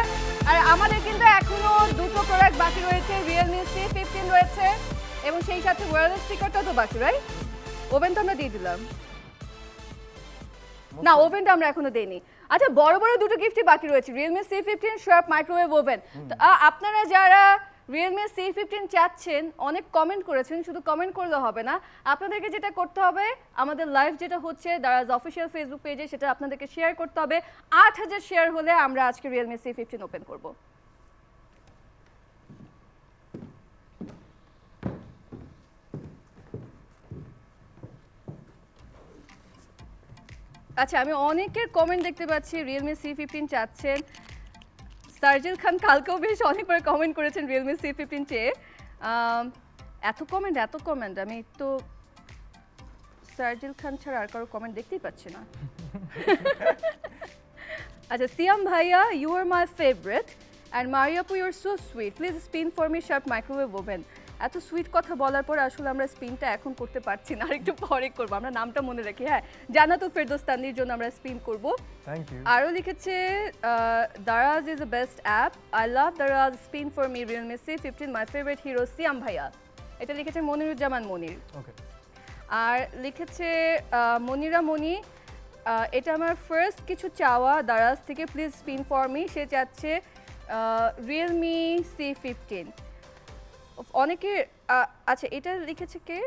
[SPEAKER 1] আর আমাদের কিন্তু এখনো দুটো প্রোডাক্ট বাকি রয়েছে, রিয়েলমি C15 রয়েছে এবং সেই সাথে ওয়্যারলেস স্পিকারটা তো বাকি, রাইট? ওভেন তো আমরা দিয়ে দিলাম না, ওভেনটা আমরা এখনো দেইনি। আচ্ছা, বড় বড় দুটো গিফটই বাকি রয়েছে, Realme C15 sharp microwave oven. তো আপনারা যারা রিয়েলমি C15 চাচ্ছেন, অনেক কমেন্ট করেছেন, শুধু কমেন্ট করলে হবে না, আপনাদেরকে যেটা করতে হবে, আমাদের লাইভ যেটা হচ্ছে দারাজ অফিসিয়াল ফেসবুক পেজে, সেটা আপনাদেরকে শেয়ার করতে হবে। 8000 শেয়ার হলে আমরা আজকে রিয়েলমি C15 ওপেন করব। আচ্ছা আমি অনেকের কমেন্ট দেখতে পাচ্ছি Realme C15 চাচ্ছেন সার্জিল খান কালকেও বেশ অনেকবার কমেন্ট করেছেন Realme C15 চেয়ে এত কমেন্ট আমি তো সার্জিল খান ছাড়া আর কারো কমেন্ট দেখতেই পাচ্ছি না আচ্ছা সিয়াম ভাইয়া you are my favourite and মারিয়াপু you are so sweet please spin for me Sharp microwave oven এত সুইট কথা বলার পর আসলে আমরা স্পিনটা এখন করতে পারছি না আর একটু পরে করব আমরা নামটা মনে রাখি হ্যাঁ জান্নাতুল ফেরদৌস তানভীর জন্য আমরা স্পিন করব
[SPEAKER 3] থ্যাংক ইউ
[SPEAKER 1] আরও লিখেছে Daraz is the best app I love Daraz spin for me Realme C15 my favourite hero Siam ভাইয়া এটা লিখেছে মনিরুজ্জামান মনির
[SPEAKER 3] ওকে
[SPEAKER 1] আর লিখেছে মনিরা মনি এটা আমার ফার্স্ট কিছু চাওয়া দারাজ থেকে প্লিজ স্পিন ফর মি সে চাচ্ছে Realme C15 অনেকে আচ্ছা এটা লিখেছে কে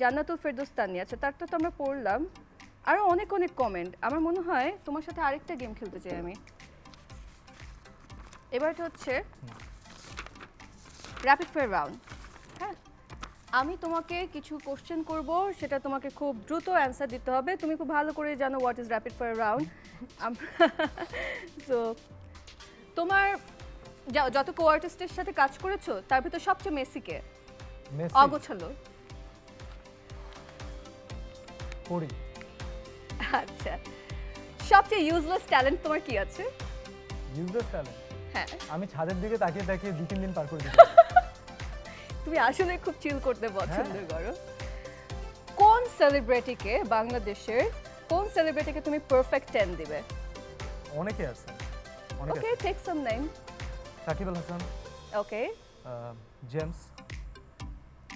[SPEAKER 1] জান্নাতুল ফেরদৌস তানি আচ্ছা তারটা তো আমরা পড়লাম আরও অনেক কমেন্ট আমার মনে হয় তোমার সাথে আরেকটা গেম খেলতে চাই আমি এবারটা হচ্ছে র্যাপিড ফায়ার রাউন্ড হ্যাঁ আমি তোমাকে কিছু কোশ্চেন করব সেটা তোমাকে খুব দ্রুত অ্যান্সার দিতে হবে তুমি খুব ভালো করে জানো what is rapid fire round so তোমার যত কো-আর্টিস্টের সাথে কাজ করেছো তার ভিতর সবচেয়ে মেসিকে অগোছালো
[SPEAKER 3] করি
[SPEAKER 1] আচ্ছা সবচেয়ে ইউজলেস ট্যালেন্ট তোমার কি আছে
[SPEAKER 3] ইউজলেস ট্যালেন্ট
[SPEAKER 1] হ্যাঁ
[SPEAKER 3] আমি ছাদের দিকে তাকিয়ে 2-3 দিন পার করে দিই
[SPEAKER 1] তুমি আসলে খুব চিল করতে পছন্দ করো কোন সেলিব্রিটিকে বাংলাদেশের কোন সেলিব্রিটিকে তুমি পারফেক্ট 10 দিবে
[SPEAKER 3] অনেকে আছে
[SPEAKER 1] okay take some name
[SPEAKER 3] Shakib Al Hasan
[SPEAKER 1] okay
[SPEAKER 3] James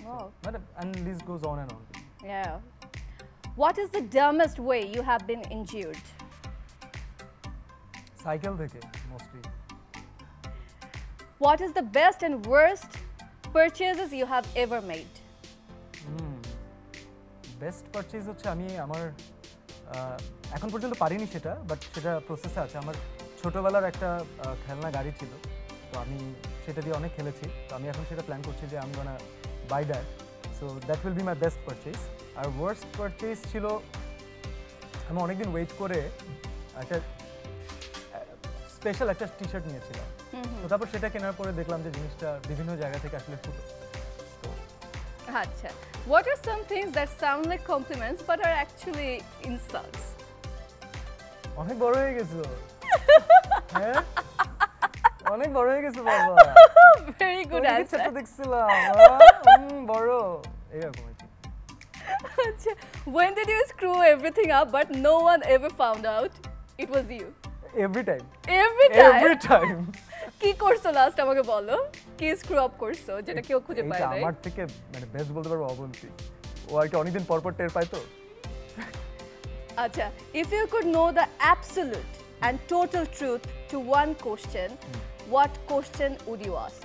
[SPEAKER 1] wow
[SPEAKER 3] মানে and list goes on and on
[SPEAKER 1] yeah what is the dumbest way you have been injured
[SPEAKER 3] cycle থেকে mostly
[SPEAKER 1] what is the best and worst purchases you have ever made
[SPEAKER 3] best purchase হচ্ছে আমি আমার এখন পর্যন্ত পারিনি সেটা but সেটা প্রসেসে আছে আমার ছোটবেলার একটা খেলনা গাড়ি ছিল তো আমি সেটা দিয়ে অনেক খেলেছি তো আমি এখন সেটা প্ল্যান করছি যে আমি gonna buy that so that will be my best purchase আর ওয়ার্স্ট পারচেজ ছিল আমি অনেকদিন ওয়েট করে একটা স্পেশাল একটা টি শার্ট নিয়েছিলাম তো তারপর সেটা কেনার পরে দেখলাম যে জিনিসটা বিভিন্ন জায়গা থেকে আসলে ফুটো
[SPEAKER 1] আচ্ছা what are some things that sound like compliments but are actually insults
[SPEAKER 3] অনেক বড় হয়ে গেছো হ্যাঁ অনেক বড় হয়ে গেছো বাবা
[SPEAKER 1] very good answer
[SPEAKER 3] ছোট দেখছিলাম বড় এরকম আর কি
[SPEAKER 1] আচ্ছা when did you screw everything up but no one ever found out it was you
[SPEAKER 3] every time
[SPEAKER 1] every time কি করছো লাস্ট আমাকে বলো কি স্ক্রু আপ করছো যেটা কেউ খুঁজে পায় না
[SPEAKER 3] আমার থেকে মানে বেস্ট বলতে পারবো অবলতি ও আর কি অনেকদিন পর পর টের পায় তো
[SPEAKER 1] আচ্ছা if you could know the absolute and total truth to one question what question would you ask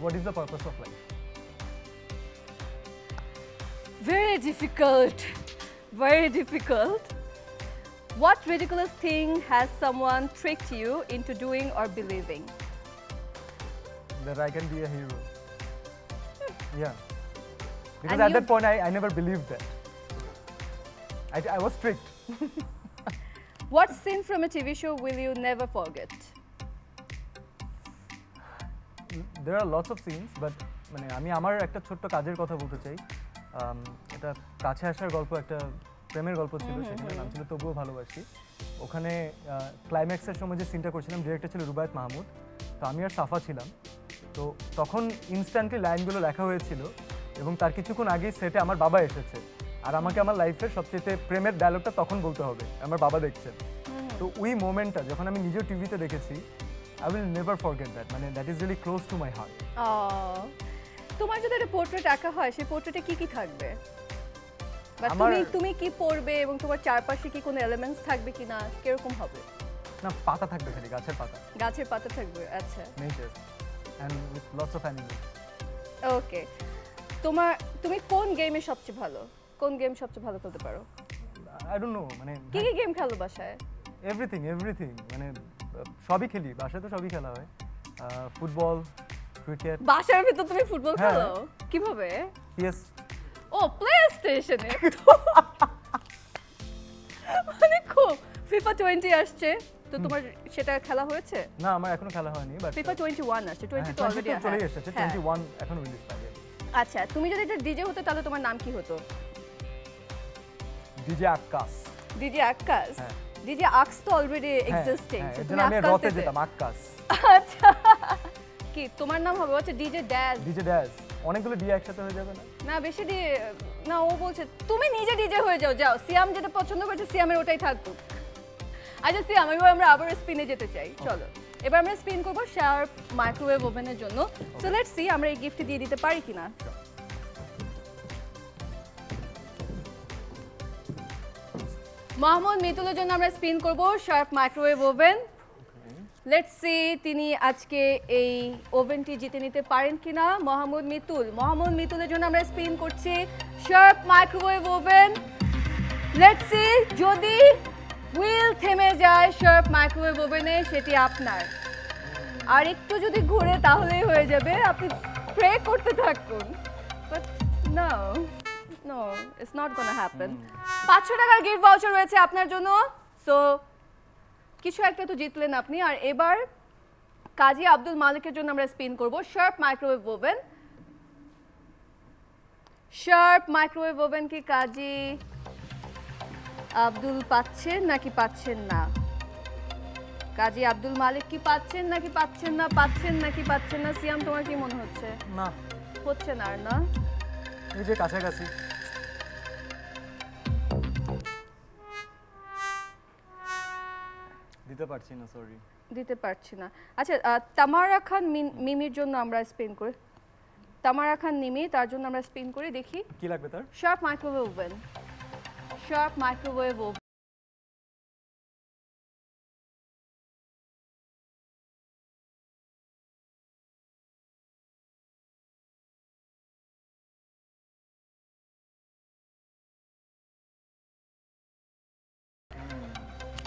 [SPEAKER 3] what is the purpose of life
[SPEAKER 1] very difficult what ridiculous thing has someone tricked you into doing or believing
[SPEAKER 3] that I can be a hero yeah because
[SPEAKER 1] And
[SPEAKER 3] at
[SPEAKER 1] you-
[SPEAKER 3] that point I never believed that I was tricked
[SPEAKER 1] what scene from a TV show will you never forget
[SPEAKER 3] there are lots of scenes but মানে আমি আমার একটা ছোট্ট কাজের কথা বলতে চাই এটা কাছে আসার গল্প একটা প্রেমের গল্প ছিল সেখানে নাম ছিল তবুও ভালোবাসি ওখানে ক্লাইম্যাক্সের সময় যে সিনটা করছিলাম ডিরেক্টর ছিল রুবায়েত মাহমুদ তো আমি আর সাফা ছিলাম তো তখন ইনস্ট্যান্টলি লাইনগুলো লেখা হয়েছিল এবং তার কিছুক্ষণ আগেই সেটে আমার বাবা এসেছে আর আমাকে আমার লাইফের সবচেয়ে প্রেমের ডায়লগটা তখন বলতে হবে আমার বাবা দেখছেন তো ওই মোমেন্টটা যখন আমি নিজেও টিভিতে দেখেছি I will never forget that মানে that is really close to my heart
[SPEAKER 1] তোমার যদি একটা পোর্ট্রেট আঁকা হয় সেই পোর্ট্রেটে কি কি থাকবে বা
[SPEAKER 3] আমার-
[SPEAKER 1] তুমি কি পড়বে এবং তোমার চারপাশে কি কোনো এলিমেন্টস থাকবে কিনা কিরকম হবে
[SPEAKER 3] না পাতা থাকবে খালি গাছের পাতা
[SPEAKER 1] গাছের পাতা থাকবে আচ্ছা
[SPEAKER 3] nature and with lots of animals
[SPEAKER 1] okay তুমি কোন গেমে সবচেয়ে ভালো কোন গেম সবচেয়ে ভালো খেলতে পারো
[SPEAKER 3] আই ডোন্ট নো মানে
[SPEAKER 1] কি কি গেম খেলো বাসায়
[SPEAKER 3] এভরিথিং মানে সবই খেলি বাসায় তো সবই খেলা হয় ফুটবল ক্রিকেট
[SPEAKER 1] বাসার ভিতর তুমি ফুটবল
[SPEAKER 3] হ্যাঁ।
[SPEAKER 1] খেলো কিভাবে
[SPEAKER 3] পিএস
[SPEAKER 1] ও প্লে স্টেশনে মানে খুব FIFA 20 আসছে তো তোমার সেটা খেলা হয়েছে
[SPEAKER 3] না আমার এখনো খেলা হয়নি বাট
[SPEAKER 1] FIFA 21 আসছে 20 তো অলরেডি
[SPEAKER 3] চলে এসেছে 21 এখনো রিলিজ পাবে
[SPEAKER 1] আচ্ছা তুমি যদি একটা ডিজে হতে তাহলে তোমার নাম কি হতো
[SPEAKER 3] ডিজে আকাশ
[SPEAKER 1] ডিজে আকাশ
[SPEAKER 3] হ্যাঁ।
[SPEAKER 1] ডিজে আক্স তো অলরেডি এক্সিস্টিং
[SPEAKER 3] আমি রতে যেতাম আকাশ
[SPEAKER 1] আচ্ছা কি তোমার নাম হবে হচ্ছে ডিজে ড্যাশ
[SPEAKER 3] ডিজে ড্যাশ অনেকগুলো ডি একসাথে হয়ে যাবে না
[SPEAKER 1] না বেশি দিয়ে না ও বলছে তুমি নিজে ডিজে হয়ে যাও যাও সিয়াম যেটা পছন্দ করছে সিয়ামের ওটাই থাকুক আচ্ছা সিয়াম এবার আমরা আবার স্পিনে যেতে চাই চলো এবার আমরা স্পিন করব শার্প মাইক্রোওয়েভ ওভেনের জন্য সো লেটস সি আমরা এই গিফট দিয়ে দিতে পারি কিনা মোহাম্মদ মিতুলের জন্য আমরা স্পিন করব sharp microwave oven let's see তিনি আজকে এই ওভেনটি জিতে নিতে পারেন কিনা মোহাম্মদ মিতুলের জন্য আমরা স্পিন করছি sharp microwave oven let's see যদি হুইল থেমে যায় শার্প মাইক্রোওয়েভ ওভেনে সেটি আপনার আর একটু যদি ঘুরে তাহলেই হয়ে যাবে আপনি প্রে করতে থাকুন but no it's not gonna happen 500 টাকার গিফট ভাউচার রয়েছে আপনার জন্য সো কিছু একটা তো জিতলেন আপনি আর এবার কাজী আব্দুল মালিকের জন্য আমরা স্পিন করব শার্প মাইক্রোওয়েভ ওভেন কি কাজী আব্দুল পাচ্ছেন নাকি পাচ্ছেন না কাজী আব্দুল মালিক কি পাচ্ছেন নাকি পাচ্ছেন না সিয়াম তোমার কি মনে হচ্ছে
[SPEAKER 3] না
[SPEAKER 1] হচ্ছে না আর না
[SPEAKER 3] এই যে কাছাকাছি দিতে পারছি না সরি
[SPEAKER 1] দিতে পারছি না আচ্ছা তামারা খান মিমির জন্য আমরা স্পিন করি তামারা খান মিমি তার জন্য আমরা স্পিন করি দেখি
[SPEAKER 3] কি লাগবে তার
[SPEAKER 1] শার্প মাইক্রোওয়েভ ওভেন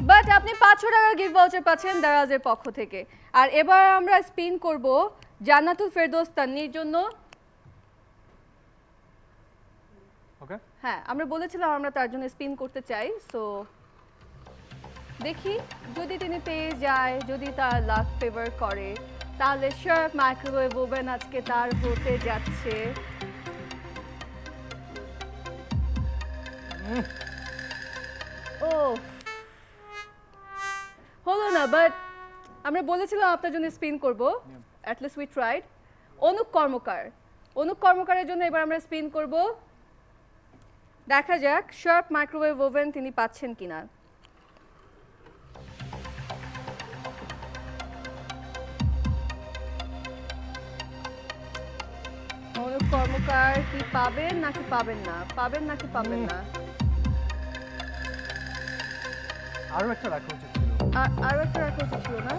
[SPEAKER 1] বাট আপনি 500 টাকার গিফট ভাউচার পাচ্ছেন দারাজের পক্ষ থেকে আর এবার আমরা স্পিন করব জান্নাতুল ফেরদৌস তান্নির জন্য
[SPEAKER 3] ওকে
[SPEAKER 1] হ্যাঁ আমরা বলেছিলাম আমরা তার জন্য স্পিন করতে চাই সো দেখি যদি তিনি পেয়ে যায় যদি তার লাক ফেভার করে তাহলে শার্প মাইক্রোওয়েভ ওভেন আজকে তার হতে যাচ্ছে ও হলো না বাট আমরা বলেছিলাম আপনার জন্য স্পিন করব at least we tried Anup কর্মকারের জন্য এবার আমরা স্পিন করব দেখা যাক শার্প মাইক্রোওয়েভ ওভেন তিনি পাচ্ছেন কিনা অনুপ কর্মকার কি পাবেন নাকি পাবেন না
[SPEAKER 3] আরো একটা রাখা উচিত ছিল
[SPEAKER 1] আরো একটা রাখা উচিত ছিল না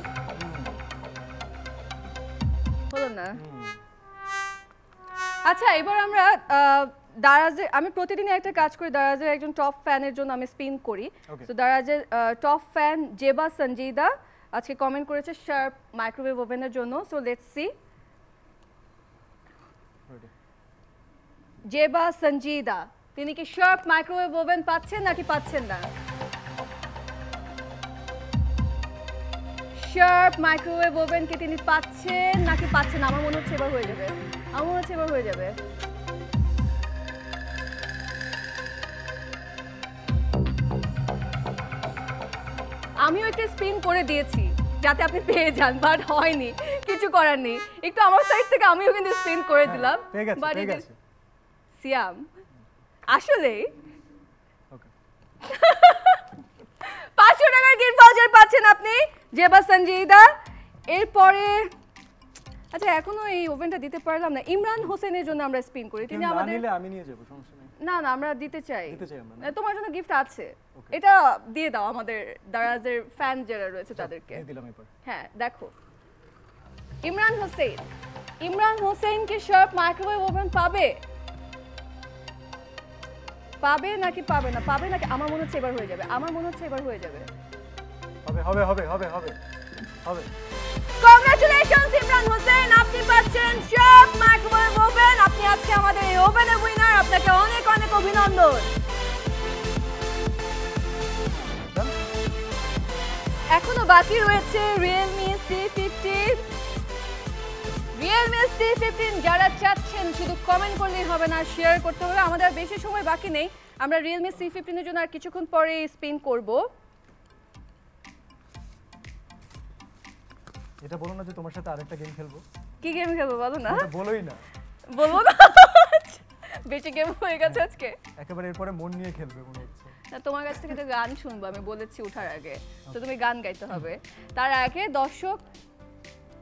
[SPEAKER 1] হলো না আচ্ছা এবার আমরা দারাজের আমি প্রতিদিনই একটা কাজ করি দারাজের একজন টপ ফ্যানের জন্য আমি স্পিন করি তো দারাজের টপ ফ্যান জেবা সঞ্জিদা আজকে কমেন্ট করেছে শার্প মাইক্রোওয়েভ ওভেনের জন্য so let's C Zeba Sanjida তিনি কি শার্প মাইক্রোওয়েভ ওভেন পাচ্ছেন নাকি পাচ্ছেন না শার্প মাইক্রোওয়েভ ওভেন কি তিনি পাচ্ছেন নাকি পাচ্ছেন আমার মনে হচ্ছে এবার হয়ে যাবে আমিও একটা স্পিন করে দিয়েছি যাতে আপনি পেয়ে যান বাট হয়নি কিছু করার নেই একটু আমার সাইড থেকে আমিও কিন্তু স্পিন করে দিলাম বাট সিয়াম আসলে
[SPEAKER 3] ওকে
[SPEAKER 1] 500 টাকার গিফট ভাউচার পাচ্ছেন আপনি জেবা সঞ্জিদা এরপরে আচ্ছা এখনো এই ওভেনটা দিতে পারলাম না ইমরান হোসেনের জন্য আমরা স্পিন করি তিনি আমাদের
[SPEAKER 3] আমি নিয়ে যাব সমস্যা নেই
[SPEAKER 1] না আমরা দিতে চাই
[SPEAKER 3] আমরা
[SPEAKER 1] তোমার জন্য গিফট আছে এটা দিয়ে দাও আমাদের দারাজের ফ্যান যারা রয়েছে তাদেরকে
[SPEAKER 3] দিলাম এবার
[SPEAKER 1] হ্যাঁ দেখো ইমরান হোসেন কি শার্প মাইক্রোওয়েভ ওভেন পাবে নাকি আমার মনে হচ্ছে এবার হয়ে যাবে
[SPEAKER 3] হবে
[SPEAKER 1] কংগ্রাচুলেশনস ইমরান হোসেন আপনি পাচ্ছেন শার্প মাইক্রোওয়েভ ওভেন আপনি আজকে আমাদের এই ওভেনের উইনার আপনাকে অনেক অভিনন্দন এখনো বাকি রয়েছে Realme C15 যারা চাচ্ছেন শুধু কমেন্ট করলেই হবে না, শেয়ার করতে হবে। আমাদের আর বেশি সময় বাকি নেই, আমরা Realme C15 এর জন্য আর কিছুক্ষণ পরে স্পিন করব।
[SPEAKER 3] এটা বলো না যে তোমার সাথে আরেকটা গেম খেলবো।
[SPEAKER 1] কি গেম খেলবো বলো না।
[SPEAKER 3] এটা বলোই না।
[SPEAKER 1] বলবো না, বেশি গেম হয়ে গেছে আজকে।
[SPEAKER 3] একেবারে এরপরে মন নিয়ে খেলবে মনে হচ্ছে।
[SPEAKER 1] না, তোমার কাছ থেকে তো গান শুনবো, আমি বলেছি ওঠার আগে, তো তুমি গান গাইতে হবে। তার আগে দর্শক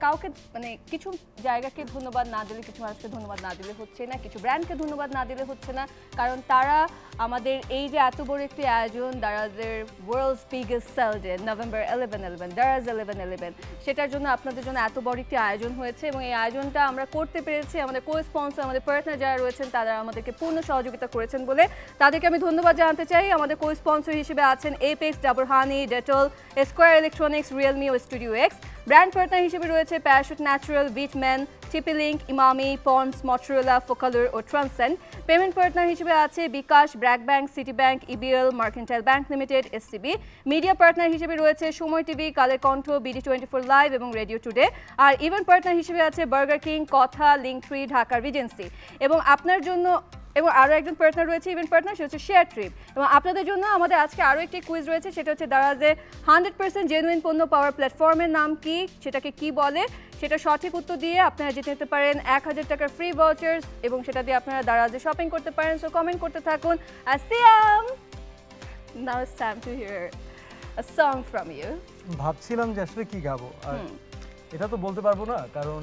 [SPEAKER 1] কাউকে মানে কিছু জায়গাকে ধন্যবাদ না দিলে, কিছু মানুষকে ধন্যবাদ না দিলে হচ্ছে না, কিছু ব্র্যান্ডকে ধন্যবাদ না দিলে হচ্ছে না, কারণ তারা আমাদের এই যে এত বড় একটি আয়োজন, দারাজের world's biggest sale day November 11/11 Daraz 11/11, সেটার জন্য আপনাদের জন্য এত বড় একটি আয়োজন হয়েছে এবং এই আয়োজনটা আমরা করতে পেরেছি। আমাদের কো স্পন্সর, আমাদের পার্টনার যারা রয়েছেন তারা আমাদেরকে পূর্ণ সহযোগিতা করেছেন বলে তাদেরকে আমি ধন্যবাদ জানাতে চাই। আমাদের কো স্পন্সর হিসেবে আছেন Apex, Dabur honey, Dettol, Square electronics, Realme ও স্টুডিও এক্স। ব্র্যান্ড পার্টনার হিসেবে রয়েছে প্যারাশুট ন্যাচারাল, ভিটম্যান, টিপিলিঙ্ক, ইমামি, পন্স, মটোরোলা, ফোকালুর ও ট্রান্সেন্ড। পেমেন্ট পার্টনার হিসেবে আছে bKash, BRAC bank, city bank, EBL, mercantile bank limited, SCB. Media partner হিসেবে রয়েছে Somoy TV, Kaler Kantho, BD24 live এবং রেডিও টুডে। আর ইভেন্ট পার্টনার হিসেবে আছে বার্গার কিং, কথা, লিঙ্কট্রি, ঢাকা রিজেন্সি। এবং আপনার জন্য এবং আরও একজন পার্টনার রয়েছে, ইভেন্ট পার্টনার, সে হচ্ছে শেয়ার ট্রিপ। এবং আপনাদের জন্য আমাদের আজকে আরও একটি কুইজ রয়েছে, সেটা হচ্ছে দারাজে 100% জেনুইন পণ্য পাওয়ার প্ল্যাটফর্মের নাম কি, সেটাকে কি বলে, সেটা সঠিক উত্তর দিয়ে আপনারা জিতে নিতে পারেন 1000 টাকার ফ্রি ভাউচার্স এবং সেটা দিয়ে আপনারা দারাজে শপিং করতে পারেন। সো কমেন্ট করতে থাকুন। আসিয়াম, now it's time to hear a song from you.
[SPEAKER 3] ভাবছিলাম যে আসলে কি গাবো, আর এটা তো বলতে পারবো না কারণ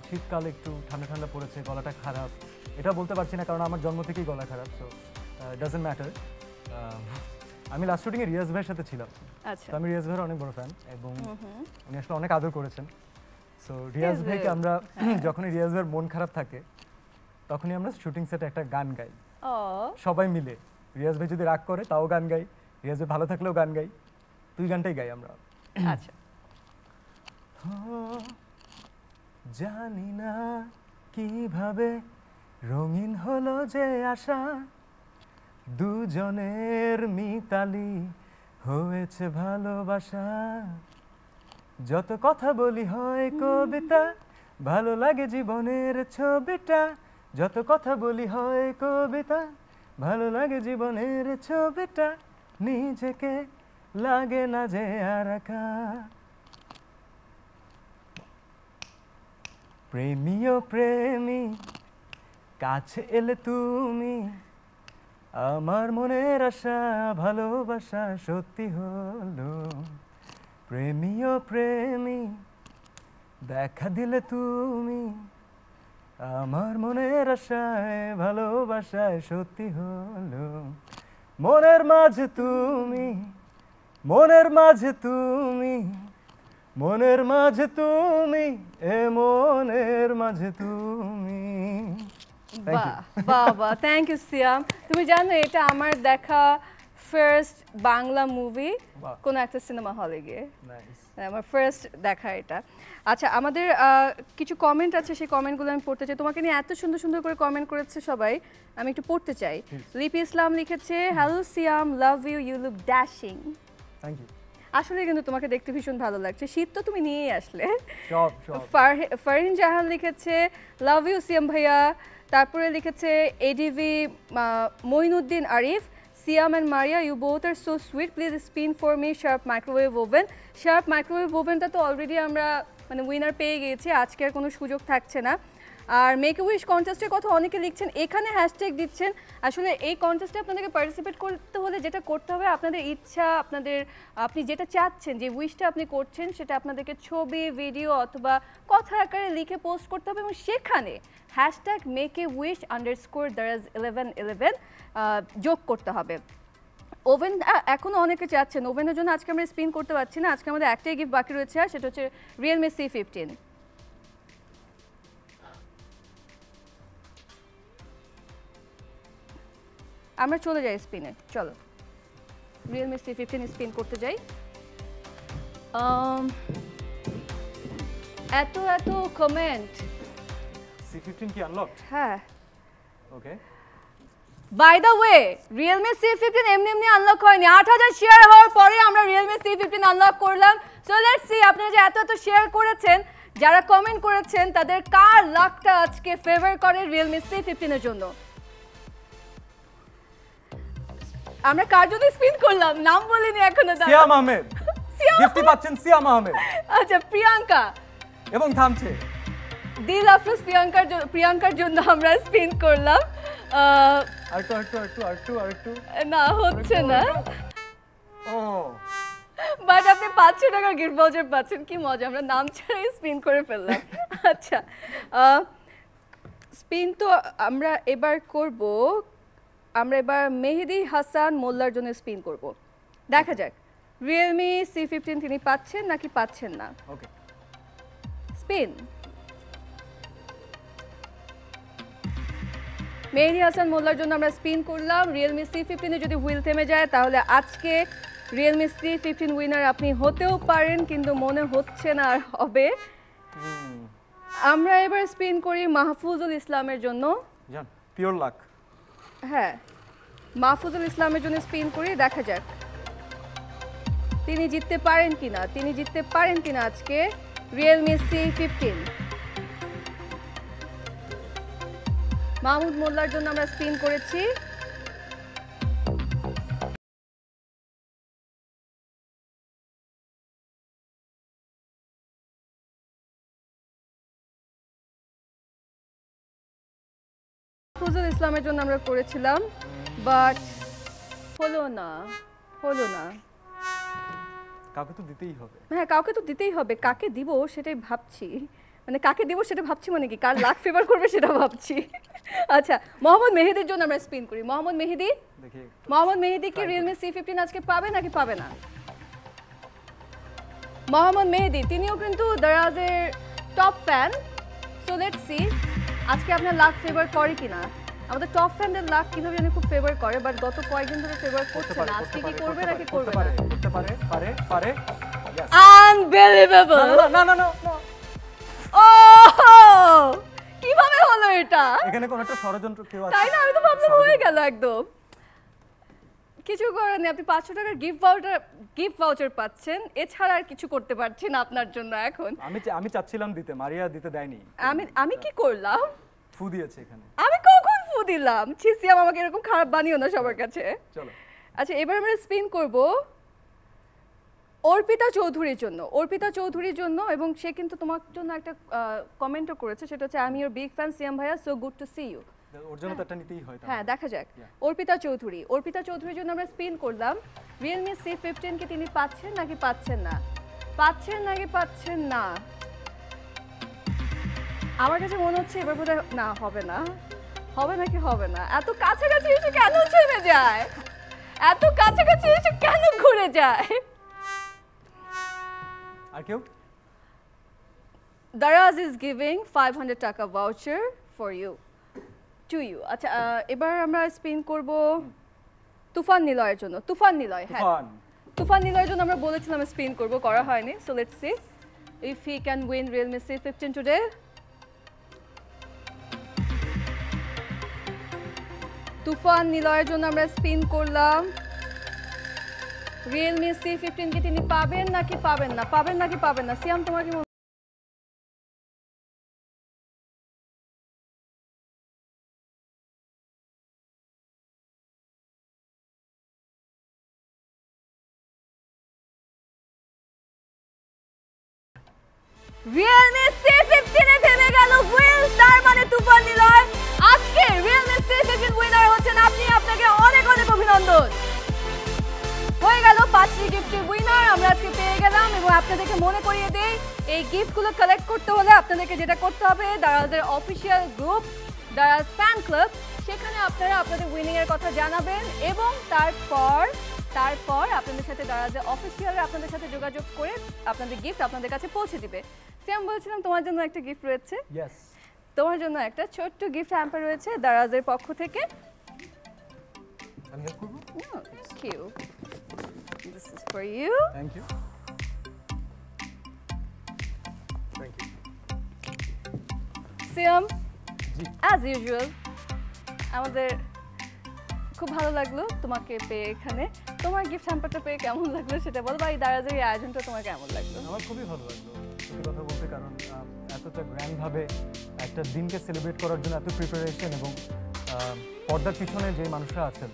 [SPEAKER 3] শীতকাল, একটু ঠান্ডা ঠান্ডা পড়েছে, গলাটা খারাপ। এটা বলতে পারছি না কারণ আমার জন্ম থেকেই গলা খারাপ, সো ডাজন্ট ম্যাটার। আমি লাস্ট শুটিংয়ে রিয়াজ ভাইয়ের সাথে ছিলাম,
[SPEAKER 1] আচ্ছা,
[SPEAKER 3] তো আমি রিয়াজ ভাইয়ের অনেক বড় ফ্যান এবং উনি আসলে অনেক আদর করেছেন। সো রিয়াজ ভাইকে আমরা যখনই রিয়াজ ভাইয়ের মন খারাপ থাকে তখনই আমরা শুটিং সেটে একটা গান গাই
[SPEAKER 1] ও
[SPEAKER 3] সবাই মিলে। রিয়াজ ভাই যদি রাগ করে তাও গান গাই, রিয়াজ ভাই ভালো থাকলেও গান গাই, দুই গানটাই গাই আমরা।
[SPEAKER 1] আচ্ছা।
[SPEAKER 3] জানি না কিভাবে রঙিন হলো যে আশা, দুজনের মিতালি হয়েছে ভালোবাসা। যত কথা বলি হয় কবিতা, ভালো লাগে জীবনের ছবিটা। যত কথা বলি হয় কবিতা, ভালো লাগে জীবনের ছবিটা। নিজেকে লাগে না যে আর একা। প্রেমী ও প্রেমী কাছে এলে তুমি, আমার মনের আশা ভালোবাসা সত্যি হলো। প্রেমী ও প্রেমী দেখা দিলে তুমি, আমার মনের আশায় ভালোবাসায় সত্যি হলো। মনের মাঝে তুমি, মনের মাঝে তুমি, মনের মাঝে তুমি, এ মনের মাঝে তুমি।
[SPEAKER 1] বাহ বাবা, থ্যাংক ইউ সিয়াম। তুমি জানো এটা আমার দেখা ফার্স্ট বাংলা মুভি
[SPEAKER 3] বাহ।
[SPEAKER 1] কোন একটা সিনেমা হলে গিয়ে,
[SPEAKER 3] নাইস।
[SPEAKER 1] আমার ফার্স্ট দেখা এটা। আচ্ছা, আমাদের কিছু কমেন্ট আছে, সেই কমেন্টগুলো আমি পড়তে চাই। তোমাকে নিয়ে এত সুন্দর সুন্দর করে কমেন্ট করেছে সবাই, আমি একটু পড়তে চাই। লিপি ইসলাম লিখেছে, hello Siam, love you, you look dashing.
[SPEAKER 3] Thank you.
[SPEAKER 1] আসলে কিন্তু তোমাকে দেখতে ভীষণ ভালো লাগছে, শীত তো তুমি নিয়েই আসলে।
[SPEAKER 3] সব সব।
[SPEAKER 1] ফারহিন জাহান লিখেছে, লাভ ইউ সিয়াম ভাইয়া। তারপরে লিখেছে ADV Moinuddin Arif, Siam and Maria, you both are so sweet, please spin for me Sharp microwave oven. Sharp microwave ওভেনটা তো অলরেডি আমরা মানে উইনার পেয়ে গিয়েছি, আজকে আর কোনো সুযোগ থাকছে না। আর মেক এ উইশ কন্টেস্টের কথা অনেকে লিখছেন, এখানে হ্যাশট্যাগ দিচ্ছেন। আসলে এই কন্টেস্টে আপনাদেরকে পার্টিসিপেট করতে হলে যেটা করতে হবে, আপনাদের ইচ্ছা, আপনি যেটা চাচ্ছেন, যে উইশটা আপনি করছেন, সেটা আপনাদেরকে ছবি, ভিডিও অথবা কথা আকারে লিখে পোস্ট করতে হবে এবং সেখানে hashtag make a wish _daraz1111 যোগ করতে হবে। ওভেন এখনও অনেকে চাচ্ছেন, ওভেনের জন্য আজকে আমরা স্পিন করতে পারছি না, আজকে আমাদের একটাই গিফট বাকি রয়েছে, আর সেটা হচ্ছে Realme C15। আমরা চলে যাই স্পিনে, চলো Realme C15 স্পিন করতে যাই। এত এত কমেন্ট।
[SPEAKER 3] C15 কি আনলক?
[SPEAKER 1] হ্যাঁ,
[SPEAKER 3] okay.
[SPEAKER 1] By the way Realme C15 এমনি আনলক হয়নি, 8000 শেয়ার হওয়ার পরে আমরা রিয়েলমি C15 আনলক করলাম। সো লেটস সি আপনারা যে এত শেয়ার করেছেন, যারা কমেন্ট করেছেন তাদের কার লাকটা আজকে ফেভার করে রিয়েলমি C15 এর জন্য। আমরা কার জন্য স্পিন করলাম নাম বলিনি এখনো।
[SPEAKER 3] সিয়াম আহমেদ গিফটটি পাচ্ছেন, সিয়াম আহমেদ।
[SPEAKER 1] আচ্ছা প্রিয়াঙ্কা
[SPEAKER 3] এবং থামছে
[SPEAKER 1] দিল আফরোজ প্রিয়াঙ্কার জন্য আমরা স্পিন করলাম।
[SPEAKER 3] আরেকটু
[SPEAKER 1] না হচ্ছে না,
[SPEAKER 3] ও
[SPEAKER 1] বাট আপনি 500 টাকার গিফট ভাউচার পাচ্ছেন, কি মজা, আমরা নাম ছাড়াই স্পিন করে ফেললাম। আচ্ছা স্পিন তো আমরা এবার করব, আমরা এবার মেহেদি হাসান মোল্লার জন্য স্পিন করব। দেখা যাক রিয়েলমি C15 তিনি পাচ্ছেন নাকি পাচ্ছেন না।
[SPEAKER 3] ওকে
[SPEAKER 1] স্পিন। মেহেদি হাসান মোল্লার জন্য আমরা স্পিন করলাম। রিয়েলমি C15 এ যদি হুইল থেমে যায় তাহলে আজকে রিয়েলমি C15 উইনার আপনি হতেও পারেন, কিন্তু মনে হচ্ছে না আর হবে। আমরা এবার স্পিন করি মাহফুজুল ইসলামের জন্য।
[SPEAKER 3] জান পিওর লাক।
[SPEAKER 1] হ্যাঁ মাহফুজুল ইসলামের জন্য স্পিন করি, দেখা যাক তিনি জিততে পারেন কিনা আজকে রিয়েলমি C15। মাহমুদ মোল্লার জন্য আমরা স্পিন করেছি। মাহফুজুল ইসলামের জন্য আমরা করেছিলাম, বাট হলো না।
[SPEAKER 3] কাউকে তো দিতেই হবে।
[SPEAKER 1] হ্যাঁ কাউকে তো দিতেই হবে, কাকে দিব সেটাই ভাবছি, মানে কি কার লাক ফেভার করবে সেটা ভাবছি। আচ্ছা মোহাম্মদ মেহেদির জন্য আমরা স্পিন করি। মোহাম্মদ মেহেদি কি রিয়েলমি C15 আজকে পাবে নাকি পাবে না? মোহাম্মদ মেহেদি তিনিও কিন্তু দারাজের top fan. So let's see আজকে আপনার লাক ফেভার করে কিনা। আমাদের টপ ফ্যানদের লাক কিভাবে জানি খুব ফেভার করে, বাট গত কয়েকদিন ধরে ফেভার করছে না। আজকে কি করবে নাকি করবে না?
[SPEAKER 3] পারে।
[SPEAKER 1] আনবিলিভেবল। না ও কিভাবে হলো এটা?
[SPEAKER 3] এখানে কোন একটা ষড়যন্ত্র কেউ আছে,
[SPEAKER 1] তাই না? আমি তো ভাবলাম হয়ে গেল একদম। কিছু করার নেই, আপনি 500 টাকার গিফট ভাউচার পাচ্ছেন, এছাড়া আর কিছু করতে পারছি না আপনার জন্য এখন।
[SPEAKER 3] আমি চাচ্ছিলাম দিতে, মারিয়া দিতে দেয়নি।
[SPEAKER 1] আমি কি করলাম?
[SPEAKER 3] ফু দিয়েছে এখানে।
[SPEAKER 1] আমি কখন ফু দিলাম? ছিসিয়াম আমাকে এরকম খারাপ বানিও না সবার কাছে।
[SPEAKER 3] চলো
[SPEAKER 1] আচ্ছা এবার আমরা স্পিন করব অর্পিতা চৌধুরীর জন্য, এবং সে কিন্তু তোমার জন্য একটা কমেন্টও করেছে, সেটা হচ্ছে I am your big fan Siam ভাইয়া, so good to see you.
[SPEAKER 3] ওর জন্য তো একটা নিতেই হয়।
[SPEAKER 1] হ্যাঁ দেখা যাক অর্পিতা চৌধুরীর জন্য আমরা স্পিন করলাম। রিয়েলমি C15 কি তিনি পাচ্ছেন নাকি পাচ্ছেন না? আমার কাছে মনে হচ্ছে এবার বোধহয় না, হবে না। এত কাছাকাছি এসে কেন চলে যায়? এত কাছাকাছি এসে কেন ঘুরে যায়?
[SPEAKER 3] আর কেউ?
[SPEAKER 1] Daraz is giving 500 টাকা voucher for you to you. আচ্ছা এবার আমরা স্পিন করব তুফান নিলয়ের জন্য। তুফান নিলয়ের জন্য আমরা বলেছিলাম স্পিন করব, করা হয়নি। So let's C if he can win Realme C15 today. তুফান নিলয়ের জন্য আমরা স্পিন করলাম। রিয়েলমি C15 কি তিনি পাবেন নাকি পাবেন না? সিয়াম তোমার কি রিয়েলমি C15 এ থেমে গেল হুইল, তার মানে তুফান নিলয় আজকে রিয়েলমি C15 উইনার হচ্ছেন আপনি। আপনাকে অনেক অভিনন্দন। হয়ে গেল 5টি গিফটের উইনার আমরা আজকে পেয়ে গেলাম। এবং আপনাদেরকে মনে করিয়ে দেই, এই গিফটগুলো কালেক্ট করতে হলে আপনাদেরকে যেটা করতে হবে, দারাজের official group Daraz fan club, সেখানে আপনারা আপনাদের উইনিং এর কথা জানাবেন, এবং তারপর আপনাদের সাথে দারাজের অফিসিয়াল আপনাদের সাথে যোগাযোগ করে আপনাদের গিফট আপনাদের কাছে পৌঁছে দিবে। সিয়াম বলছিলাম তোমার জন্য একটা গিফট রয়েছে।
[SPEAKER 3] ইয়েস,
[SPEAKER 1] তোমার জন্য একটা ছোট্ট গিফট হ্যাম্পার রয়েছে দারাজের পক্ষ থেকে।
[SPEAKER 3] আমি হেল্প করব?
[SPEAKER 1] Thank you. This is for you.
[SPEAKER 3] Thank you.
[SPEAKER 1] Siam
[SPEAKER 3] ji
[SPEAKER 1] as usual আমাদের খুব ভালো লাগলো তোমাকে পেয়ে এখানে। তোমার গিফট হ্যাম্পারটা পেয়ে কেমন লাগলো সেটা বল, বা এই দারাজের এই আয়োজনটা তোমার কেমন লাগলো?
[SPEAKER 3] আমার খুবই ভালো লাগলো সত্যি কথা বলতে, কারণ এতটা গ্র্যান্ডভাবে একটা দিনকে সেলিব্রেট করার জন্য এত প্রিপারেশন, এবং পর্দার পিছনে যে মানুষরা আছেন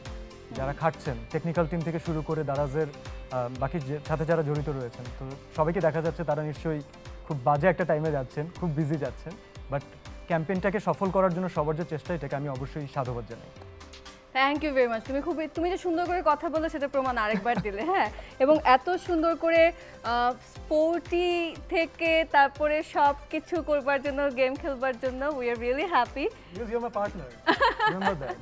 [SPEAKER 3] যারা খাটছেন, টেকনিক্যাল টিম থেকে শুরু করে দারাজের বাকি সাথে যারা জড়িত রয়েছেন, তো সবাইকে দেখা যাচ্ছে তারা নিশ্চয়ই খুব বাজে একটা টাইমে যাচ্ছেন, খুব বিজি যাচ্ছেন, বাট ক্যাম্পেইনটাকে সফল করার জন্য সবার যে চেষ্টা, এটাকে আমি অবশ্যই সাধুবাদ জানাই।
[SPEAKER 1] Thank you very much. তুমি যে সুন্দর করে কথা বলে সেটা প্রমাণ আরেকবার দিলে। হ্যাঁ, এবং এত সুন্দর করে স্পোর্টি থেকে তারপরে সব কিছু করবার জন্য, গেম খেলবার জন্য, we are really happy.
[SPEAKER 3] You my partner, remember that.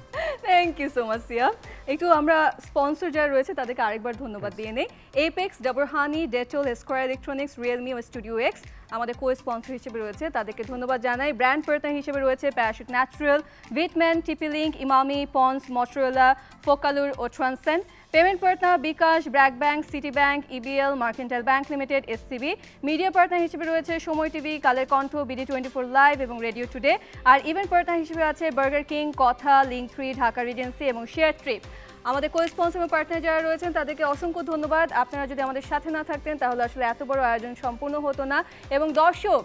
[SPEAKER 1] Thank you so much Siam. একটু আমরা স্পন্সর যারা রয়েছে তাদেরকে আরেকবার ধন্যবাদ দিয়ে নেই। Apex, Dabur honey, Dettol, Square electronics, Realme ও স্টুডিও এক্স আমাদের কো স্পন্সর হিসেবে রয়েছে, তাদেরকে ধন্যবাদ জানাই। ব্র্যান্ড পার্টনার হিসেবে রয়েছে প্যারাশুট ন্যাচারাল, ভিটম্যান, TP link, Emami, Pond's, Motorola, ফোকালুর ও Transcend. Payment partner bKash, BRAC bank, city bank, EBL, mercantile bank limited, SCB. Media partner হিসেবে রয়েছে Somoy TV, Kaler Kantho, BD24 live এবং রেডিও টুডে। আর ইভেন্ট পার্টনার হিসেবে আছে বার্গার কিং, কথা, লিঙ্ক 3, ঢাকা রিজেন্সি এবং শেয়ার ট্রিপ। আমাদের কো স্পন্সর এবং পার্টনার যারা রয়েছেন তাদেরকে অসংখ্য ধন্যবাদ। আপনারা যদি আমাদের সাথে না থাকতেন তাহলে আসলে এত বড় আয়োজন সম্পূর্ণ হতো না। এবং দর্শক,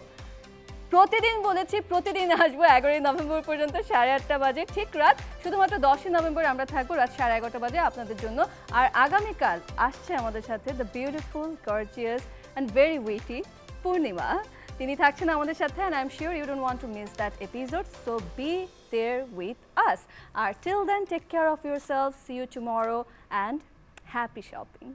[SPEAKER 1] প্রতিদিন বলেছি প্রতিদিন আসবো 11ই নভেম্বর পর্যন্ত 8:30 বাজে ঠিক রাত। শুধুমাত্র 10ই নভেম্বর আমরা থাকবো রাত 11:30 বাজে আপনাদের জন্য। আর আগামীকাল আসছে আমাদের সাথে the beautiful, gorgeous and very witty Purnima. তিনি থাকছেন আমাদের সাথে, and I'm sure you don't want to miss that episode, so be there with us. Till then, take care of yourselves. See you tomorrow and happy shopping.